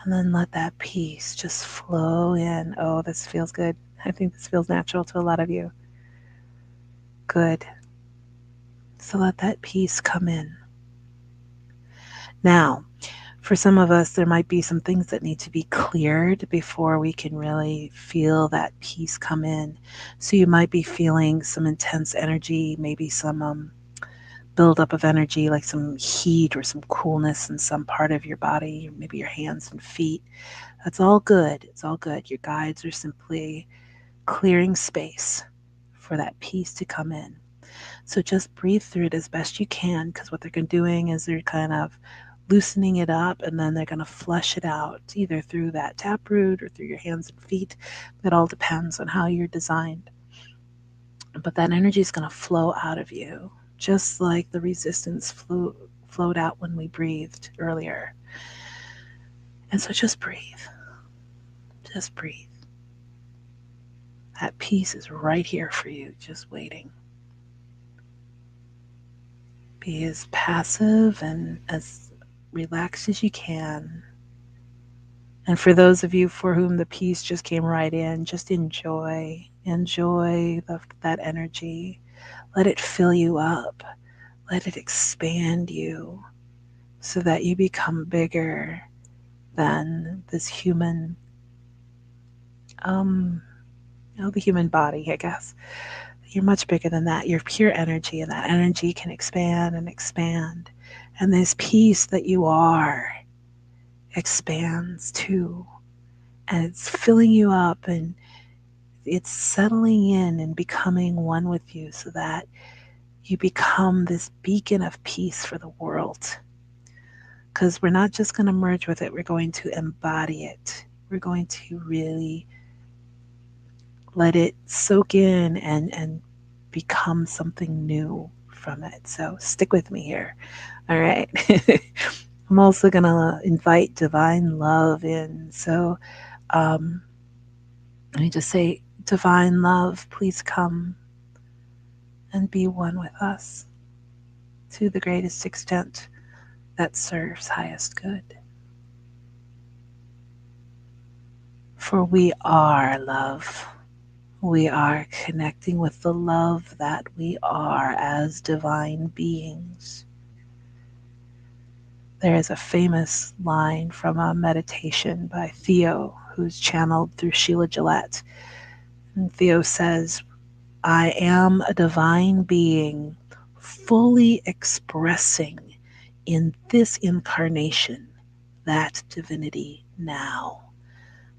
And then let that peace just flow in. Oh, this feels good. I think this feels natural to a lot of you. Good. So let that peace come in. Now, for some of us, there might be some things that need to be cleared before we can really feel that peace come in. So you might be feeling some intense energy, maybe some buildup of energy, like some heat or some coolness in some part of your body, maybe your hands and feet. That's all good. It's all good. Your guides are simply clearing space for that peace to come in. So just breathe through it as best you can, because what they're doing is they're kind of loosening it up, and then they're going to flush it out either through that taproot or through your hands and feet. It all depends on how you're designed. But that energy is going to flow out of you, just like the resistance flowed out when we breathed earlier. And so just breathe. Just breathe. That peace is right here for you, just waiting. Be as passive and as relaxed as you can. And for those of you for whom the peace just came right in, just enjoy that energy. Let it fill you up. Let it expand you so that you become bigger than this human, the human body, I guess. You're much bigger than that. You're pure energy, and that energy can expand and expand. And this peace that you are expands too. And it's filling you up, and it's settling in and becoming one with you so that you become this beacon of peace for the world. Because we're not just going to merge with it, we're going to embody it. We're going to really let it soak in and become something new from it. So stick with me here. All right. I'm also going to invite divine love in. So let me just say, divine love, please come and be one with us to the greatest extent that serves highest good. For we are love. We are connecting with the love that we are as divine beings. There is a famous line from a meditation by Theo, who's channeled through Sheila Gillette. And Theo says, I am a divine being fully expressing in this incarnation that divinity now.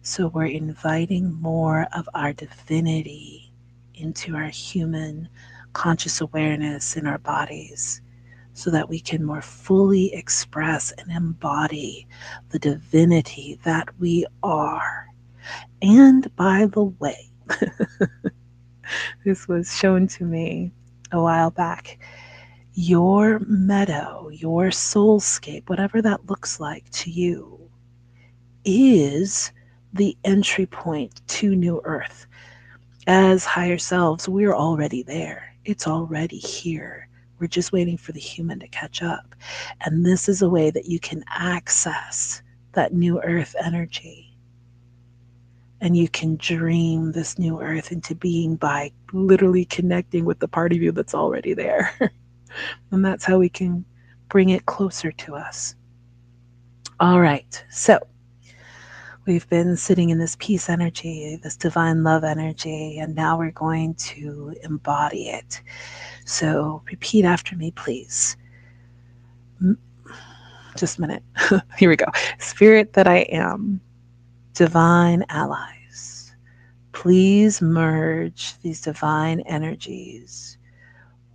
So we're inviting more of our divinity into our human conscious awareness in our bodies so that we can more fully express and embody the divinity that we are. And by the way, this was shown to me a while back. Your meadow, your soulscape, whatever that looks like to you, is the entry point to New Earth. As higher selves, we're already there. It's already here. We're just waiting for the human to catch up. And this is a way that you can access that New Earth energy. And you can dream this New Earth into being by literally connecting with the part of you that's already there. And that's how we can bring it closer to us. All right, so we've been sitting in this peace energy, this divine love energy, and now we're going to embody it. So repeat after me, please. Just a minute. Here we go. Spirit that I am, divine allies, please merge these divine energies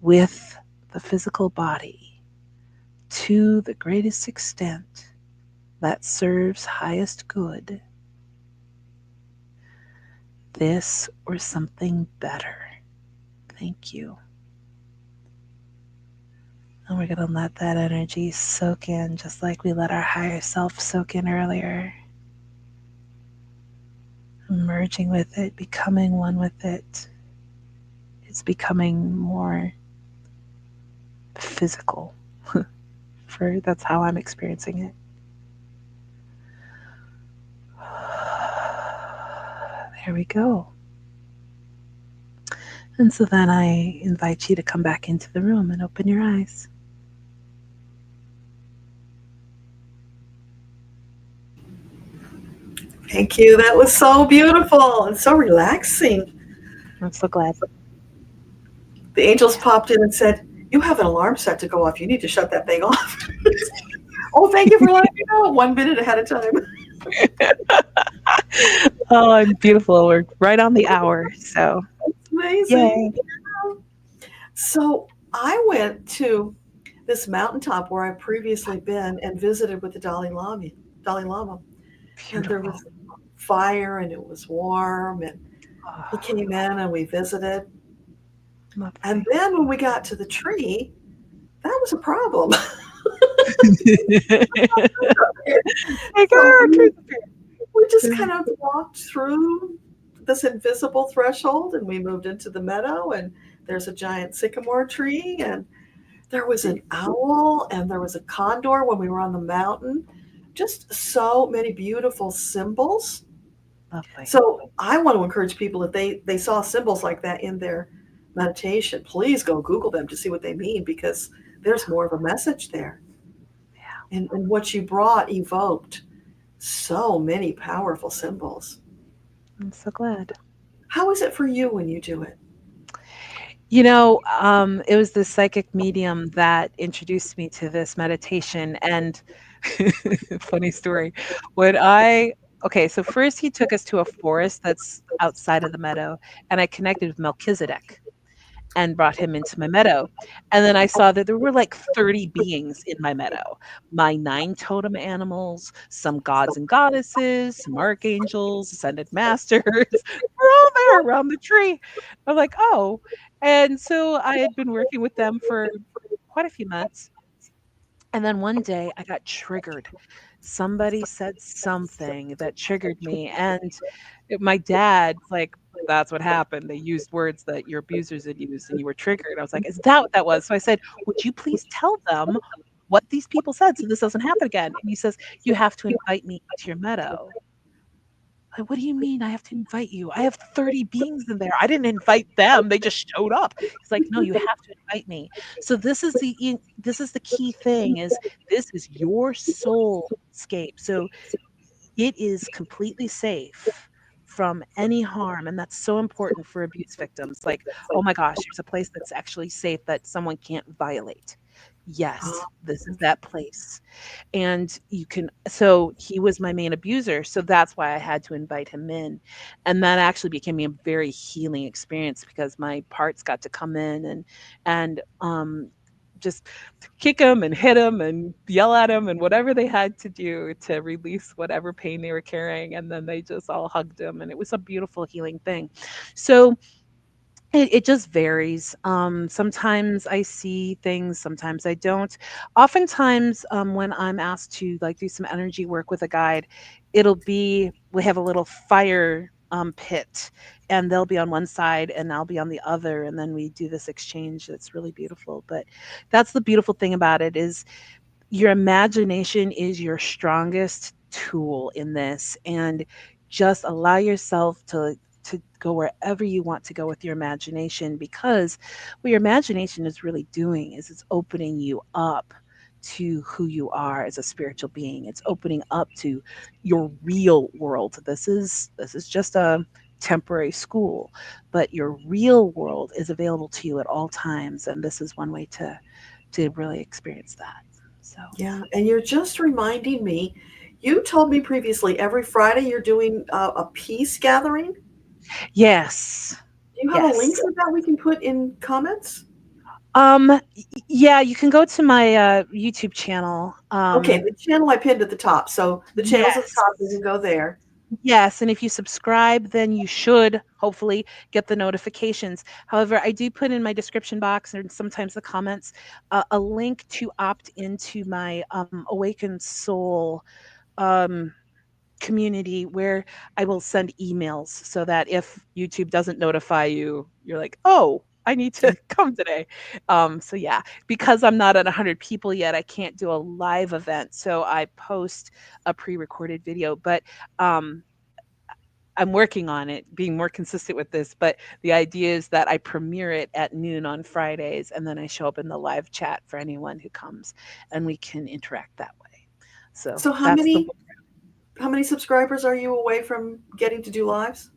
with the physical body to the greatest extent that serves highest good, this or something better. Thank you. And we're going to let that energy soak in just like we let our higher self soak in earlier. merging with it, becoming one with it. It's becoming more physical. For that's how I'm experiencing it. There we go. And so then I invite you to come back into the room and open your eyes. Thank you. That was so beautiful and so relaxing. I'm so glad. The angels popped in and said, "You have an alarm set to go off. You need to shut that thing off." Oh, thank you for letting me know 1 minute ahead of time. Oh, and beautiful. We're right on the hour. So, Amazing. yay. So I went to this mountaintop where I've previously been and visited with the Dalai Lama. Dalai Lama, and there Beautiful. was fire and it was warm, and he Oh, came in and we visited. And lovely. then when we got to the tree, that was a problem. My So God, we just kind of walked through this invisible threshold and we moved into the meadow, and there's a giant sycamore tree, and there was an owl and there was a condor when we were on the mountain. Just so many beautiful symbols. lovely. So I want to encourage people, if they saw symbols like that in their meditation, please go Google them to see what they mean, because there's more of a message there. Yeah, And what you brought evoked so many powerful symbols. I'm so glad. How is it for you when you do it? It was the psychic medium that introduced me to this meditation. And funny story. When I, okay, so first he took us to a forest that's outside of the meadow, and I connected with Melchizedek and brought him into my meadow. And then I saw that there were like 30 beings in my meadow, my 9 totem animals, some gods and goddesses, some archangels, ascended masters. We're all there around the tree. I'm like, oh. And so I had been working with them for quite a few months. And then one day I got triggered. Somebody said something that triggered me. And my dad, like, that's what happened. They used words that your abusers had used and you were triggered. I was like, is that what that was? So I said, would you please tell them what these people said so this doesn't happen again? And he says, you have to invite me to your meadow. Like, what do you mean I have to invite you? I have 30 beings in there. I didn't invite them. They just showed up. He's like, no, you have to invite me. So this is the key thing is this is your soul scape. So it is completely safe from any harm. And that's so important for abuse victims. Like, oh my gosh, there's a place that's actually safe that someone can't violate. Yes, this is that place. And you can, so he was my main abuser. So that's why I had to invite him in. And that actually became a very healing experience because my parts got to come in and just kick him and hit him and yell at him and whatever they had to do to release whatever pain they were carrying. And then they just all hugged him. And it was a beautiful healing thing. So it just varies. Sometimes I see things, sometimes I don't. Oftentimes, when I'm asked to like do some energy work with a guide, it'll be we have a little fire pit, and they'll be on one side and I'll be on the other, and then we do this exchange that's really beautiful. But that's the beautiful thing about it is your imagination is your strongest tool in this, and just allow yourself to go wherever you want to go with your imagination, because what your imagination is really doing is it's opening you up to who you are as a spiritual being. It's opening up to your real world. This is just a temporary school, but your real world is available to you at all times, and this is one way to really experience that. So, Yeah, and you're just reminding me. You told me previously every Friday you're doing a peace gathering. yes. Do you have a link Yes. for that we can put in comments? Yeah, you can go to my YouTube channel. Okay, the channel I pinned at the top. So the channel's at the Yes. top. You can go there. Yes, and if you subscribe, then you should hopefully get the notifications. However, I do put in my description box and sometimes the comments a link to opt into my Awakened Soul um community where I will send emails so that if YouTube doesn't notify you, you're like, oh, I need to come today. So yeah, because I'm not at 100 people yet, I can't do a live event. So I post a pre-recorded video, but um, I'm working on it, being more consistent with this. But the idea is that I premiere it at noon on Fridays, and then I show up in the live chat for anyone who comes, and we can interact that way. So So that's the how many subscribers are you away from getting to do lives?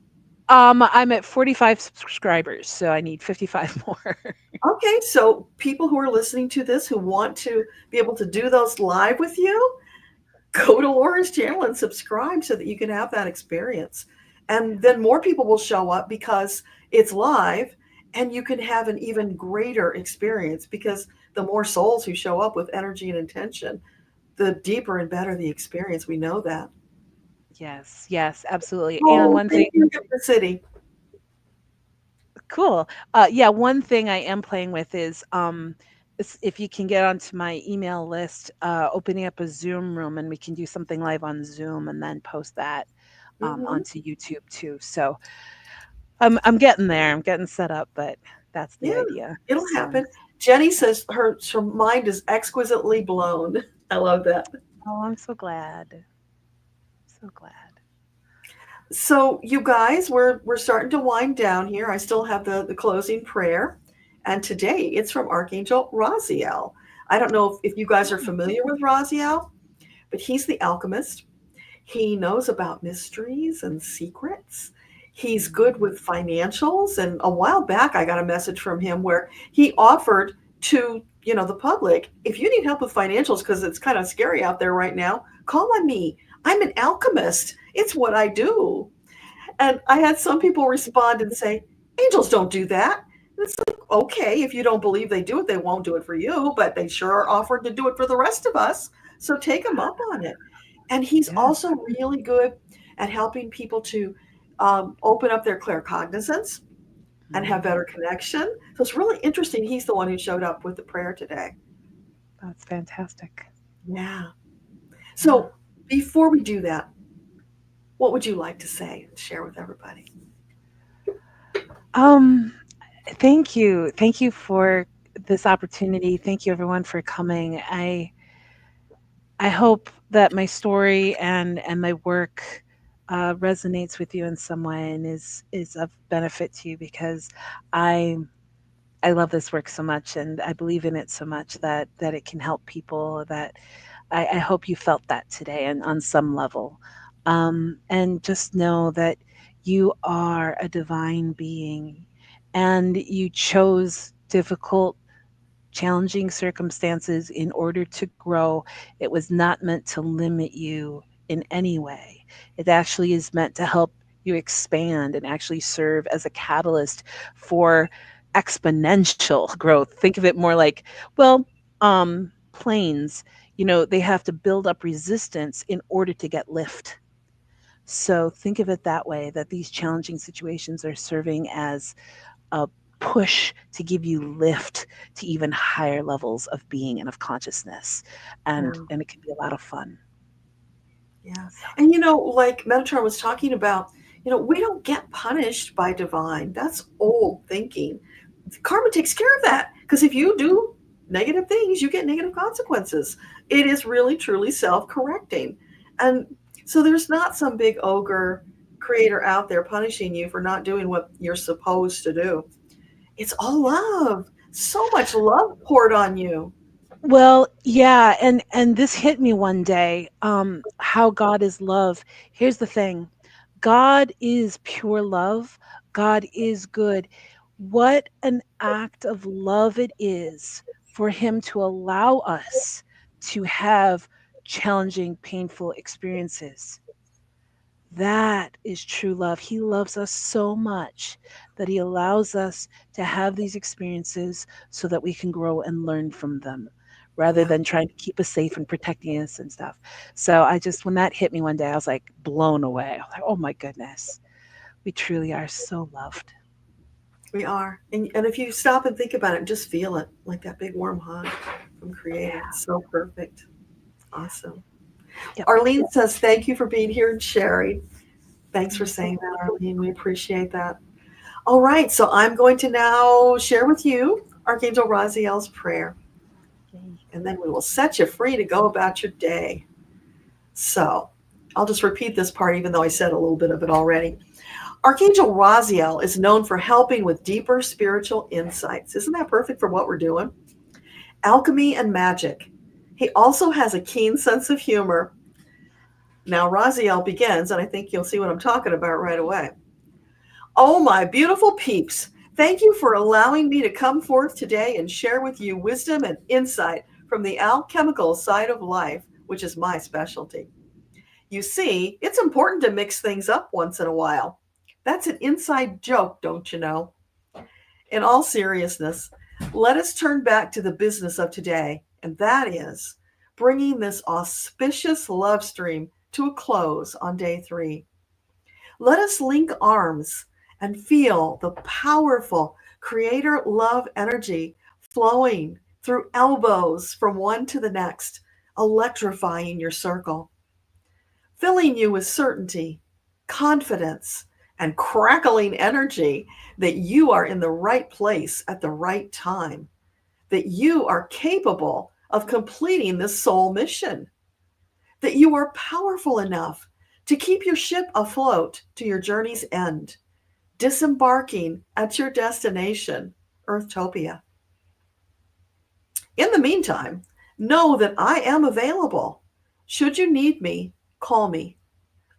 I'm at 45 subscribers, so I need 55 more. Okay, so people who are listening to this who want to be able to do those live with you, go to Laura's channel and subscribe so that you can have that experience. And then more people will show up because it's live and you can have an even greater experience because the more souls who show up with energy and intention, the deeper and better the experience. We know that. Yes, yes, absolutely. And Oh, one thing, thank you, the city. cool. Yeah, one thing I am playing with is if you can get onto my email list, opening up a Zoom room and we can do something live on Zoom and then post that Hmm. onto YouTube too. So I'm getting there. I'm getting set up, but that's the Yeah, idea. it'll So, happen. Jenny says her mind is exquisitely blown. I love that. oh, I'm so glad. So glad. So you guys, we're starting to wind down here. I still have the closing prayer, and today it's from Archangel Raziel. I don't know if you guys are familiar with Raziel, but he's the alchemist. He knows about mysteries and secrets. He's good with financials. And a while back, I got a message from him where he offered to, the public, if you need help with financials, because it's kind of scary out there right now, call on me. I'm an alchemist. It's what I do. And I had some people respond and say, angels don't do that. And it's like, okay, if you don't believe they do it, they won't do it for you, but they sure are offered to do it for the rest of us. So take them up on it. And he's Yeah. also really good at helping people to open up their claircognizance and have Mm, better connection. So it's really interesting. He's the one who showed up with the prayer today. that's fantastic. Yeah. Yeah. So before we do that, what would you like to say and share with everybody? Um, Thank you. Thank you for this opportunity. Thank you everyone for coming. I hope that my story and my work resonates with you in some way and is of benefit to you because I I love this work so much and I believe in it so much that it can help people. That I hope you felt that today and on some level. And just know that you are a divine being and you chose difficult, challenging circumstances in order to grow. It was not meant to limit you in any way. It actually is meant to help you expand and actually serve as a catalyst for exponential growth. Think of it more like, well, planes, they have to build up resistance in order to get lift. So think of it that way, that these challenging situations are serving as a push to give you lift to even higher levels of being and of consciousness. Yeah. And it can be a lot of fun. Yeah. So And like Metatron was talking about, we don't get punished by divine. That's old thinking. Karma takes care of that. Because if you do negative things, you get negative consequences. It is really, truly self correcting. And so there's not some big ogre creator out there punishing you for not doing what you're supposed to do. It's all love. So much love poured on you. well, yeah, and this hit me one day. How God is love. Here's the thing. God is pure love. God is good. What an act of love it is for him to allow us to have challenging, painful experiences. That is true love. He loves us so much that he allows us to have these experiences so that we can grow and learn from them rather Yeah. than trying to keep us safe and protecting us and stuff. So when that hit me one day, I was like blown away. I was like, oh my goodness, we truly are so loved. We are. And if you stop and think about it, just feel it like that big warm hug from Creator. Yeah. It's so perfect. Yeah. Awesome. Yep. Arlene says, thank you for being here and sharing. Thanks for You're so saying that, Arlene. We appreciate that. All right, so I'm going to now share with you Archangel Raziel's prayer, welcome. and then we will set you free to go about your day. So I'll just repeat this part, even though I said a little bit of it already. Archangel Raziel is known for helping with deeper spiritual insights. Isn't that perfect for what we're doing? Alchemy and magic. He also has a keen sense of humor. Now, Raziel begins, and I think you'll see what I'm talking about right away. Oh, my beautiful peeps, thank you for allowing me to come forth today and share with you wisdom and insight from the alchemical side of life, which is my specialty. You see, it's important to mix things up once in a while. That's an inside joke, don't you know? In all seriousness, let us turn back to the business of today, and that is bringing this auspicious love stream to a close on day 3. Let us link arms and feel the powerful creator love energy flowing through elbows from one to the next, electrifying your circle, filling you with certainty, confidence, and crackling energy that you are in the right place at the right time, that you are capable of completing this soul mission, that you are powerful enough to keep your ship afloat to your journey's end, disembarking at your destination, Earthtopia. In the meantime, know that I am available. Should you need me, call me.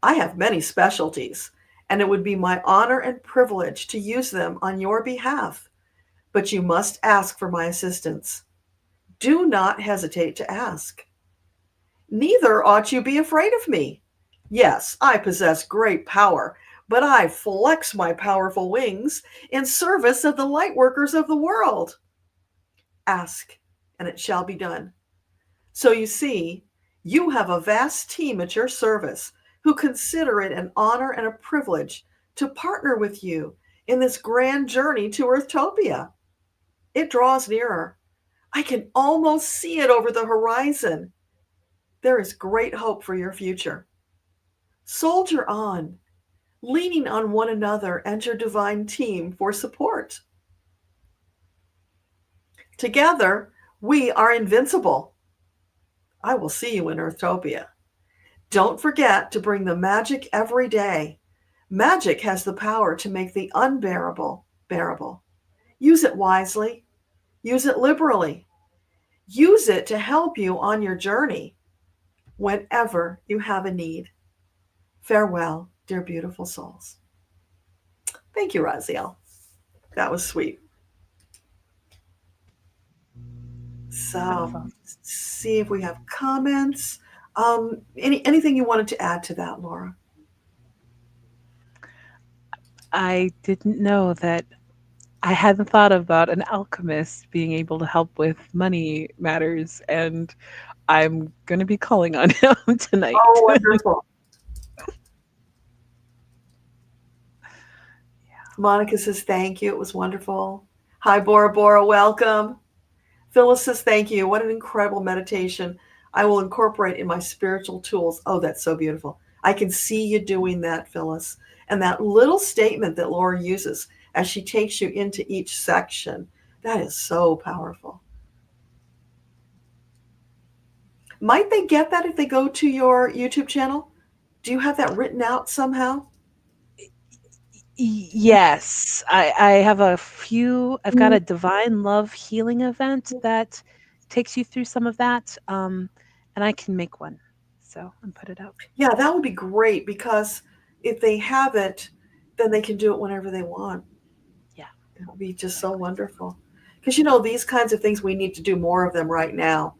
I have many specialties, and it would be my honor and privilege to use them on your behalf, but you must ask for my assistance. Do not hesitate to ask. Neither ought you be afraid of me. Yes, I possess great power, but I flex my powerful wings in service of the lightworkers of the world. Ask, and it shall be done. So you see, you have a vast team at your service who consider it an honor and a privilege to partner with you in this grand journey to Earthtopia. It draws nearer. I can almost see it over the horizon. There is great hope for your future. Soldier on, leaning on one another and your divine team for support. Together, we are invincible. I will see you in Earthtopia. Don't forget to bring the magic every day. Magic has the power to make the unbearable bearable. Use it wisely. Use it liberally. Use it to help you on your journey whenever you have a need. Farewell, dear beautiful souls. Thank you, Raziel. That was sweet. So, Wonderful. see if we have comments. Anything you wanted to add to that, Laura? I didn't know that I hadn't thought about an alchemist being able to help with money matters, and I'm going to be calling on him tonight. Oh, wonderful. Monica says, thank you. It was wonderful. Hi, Bora Bora. Welcome. Phyllis says, thank you. What an incredible meditation. I will incorporate in my spiritual tools. Oh, that's so beautiful. I can see you doing that, Phyllis. And that little statement that Laura uses as she takes you into each section, that is so powerful. Might they get that if they go to your YouTube channel? Do you have that written out somehow? Yes, I have a few. I've got a divine love healing event that takes you through some of that, and I can make one, so and put it out. Yeah, that would be great because if they have it, then they can do it whenever they want. Yeah, it would be just so wonderful. Because, you know, these kinds of things, we need to do more of them right now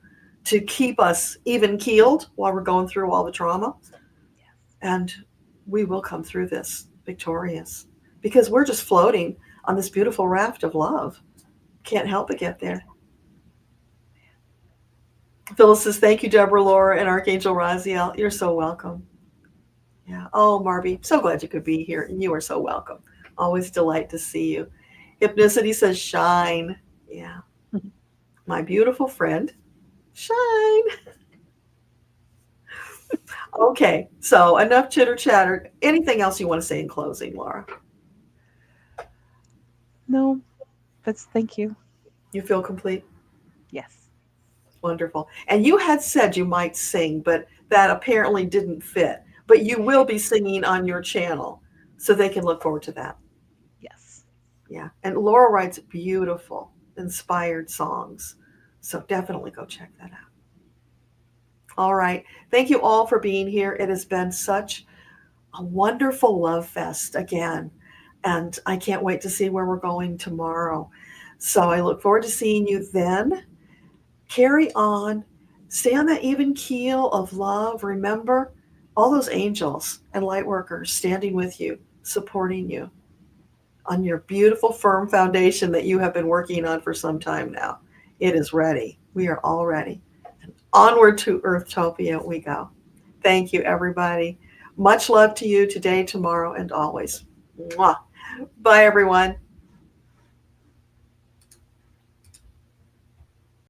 to keep us even keeled while we're going through all the trauma. yes. And we will come through this victorious because we're just floating on this beautiful raft of love. Can't help but get there. Phyllis says, thank you, Deborah, Laura, and Archangel Raziel. You're so welcome. Yeah. Oh, Marby, so glad you could be here. And you are so welcome. Always delight to see you. Hypnicity says, shine. Yeah. My beautiful friend, shine. Okay, so enough chitter chatter. Anything else you want to say in closing, Laura? No, but thank you. You feel complete? Yes. Wonderful. And you had said you might sing, but that apparently didn't fit. But you will be singing on your channel, so they can look forward to that. Yes. Yeah. And Laura writes beautiful, inspired songs. So definitely go check that out. All right. Thank you all for being here. It has been such a wonderful love fest again. And I can't wait to see where we're going tomorrow. So I look forward to seeing you then. Carry on. Stay on that even keel of love. Remember all those angels and light workers standing with you, supporting you on your beautiful, firm foundation that you have been working on for some time now. It is ready. We are all ready. And onward to Earthtopia we go. Thank you, everybody. Much love to you today, tomorrow, and always. Mwah. Bye, everyone.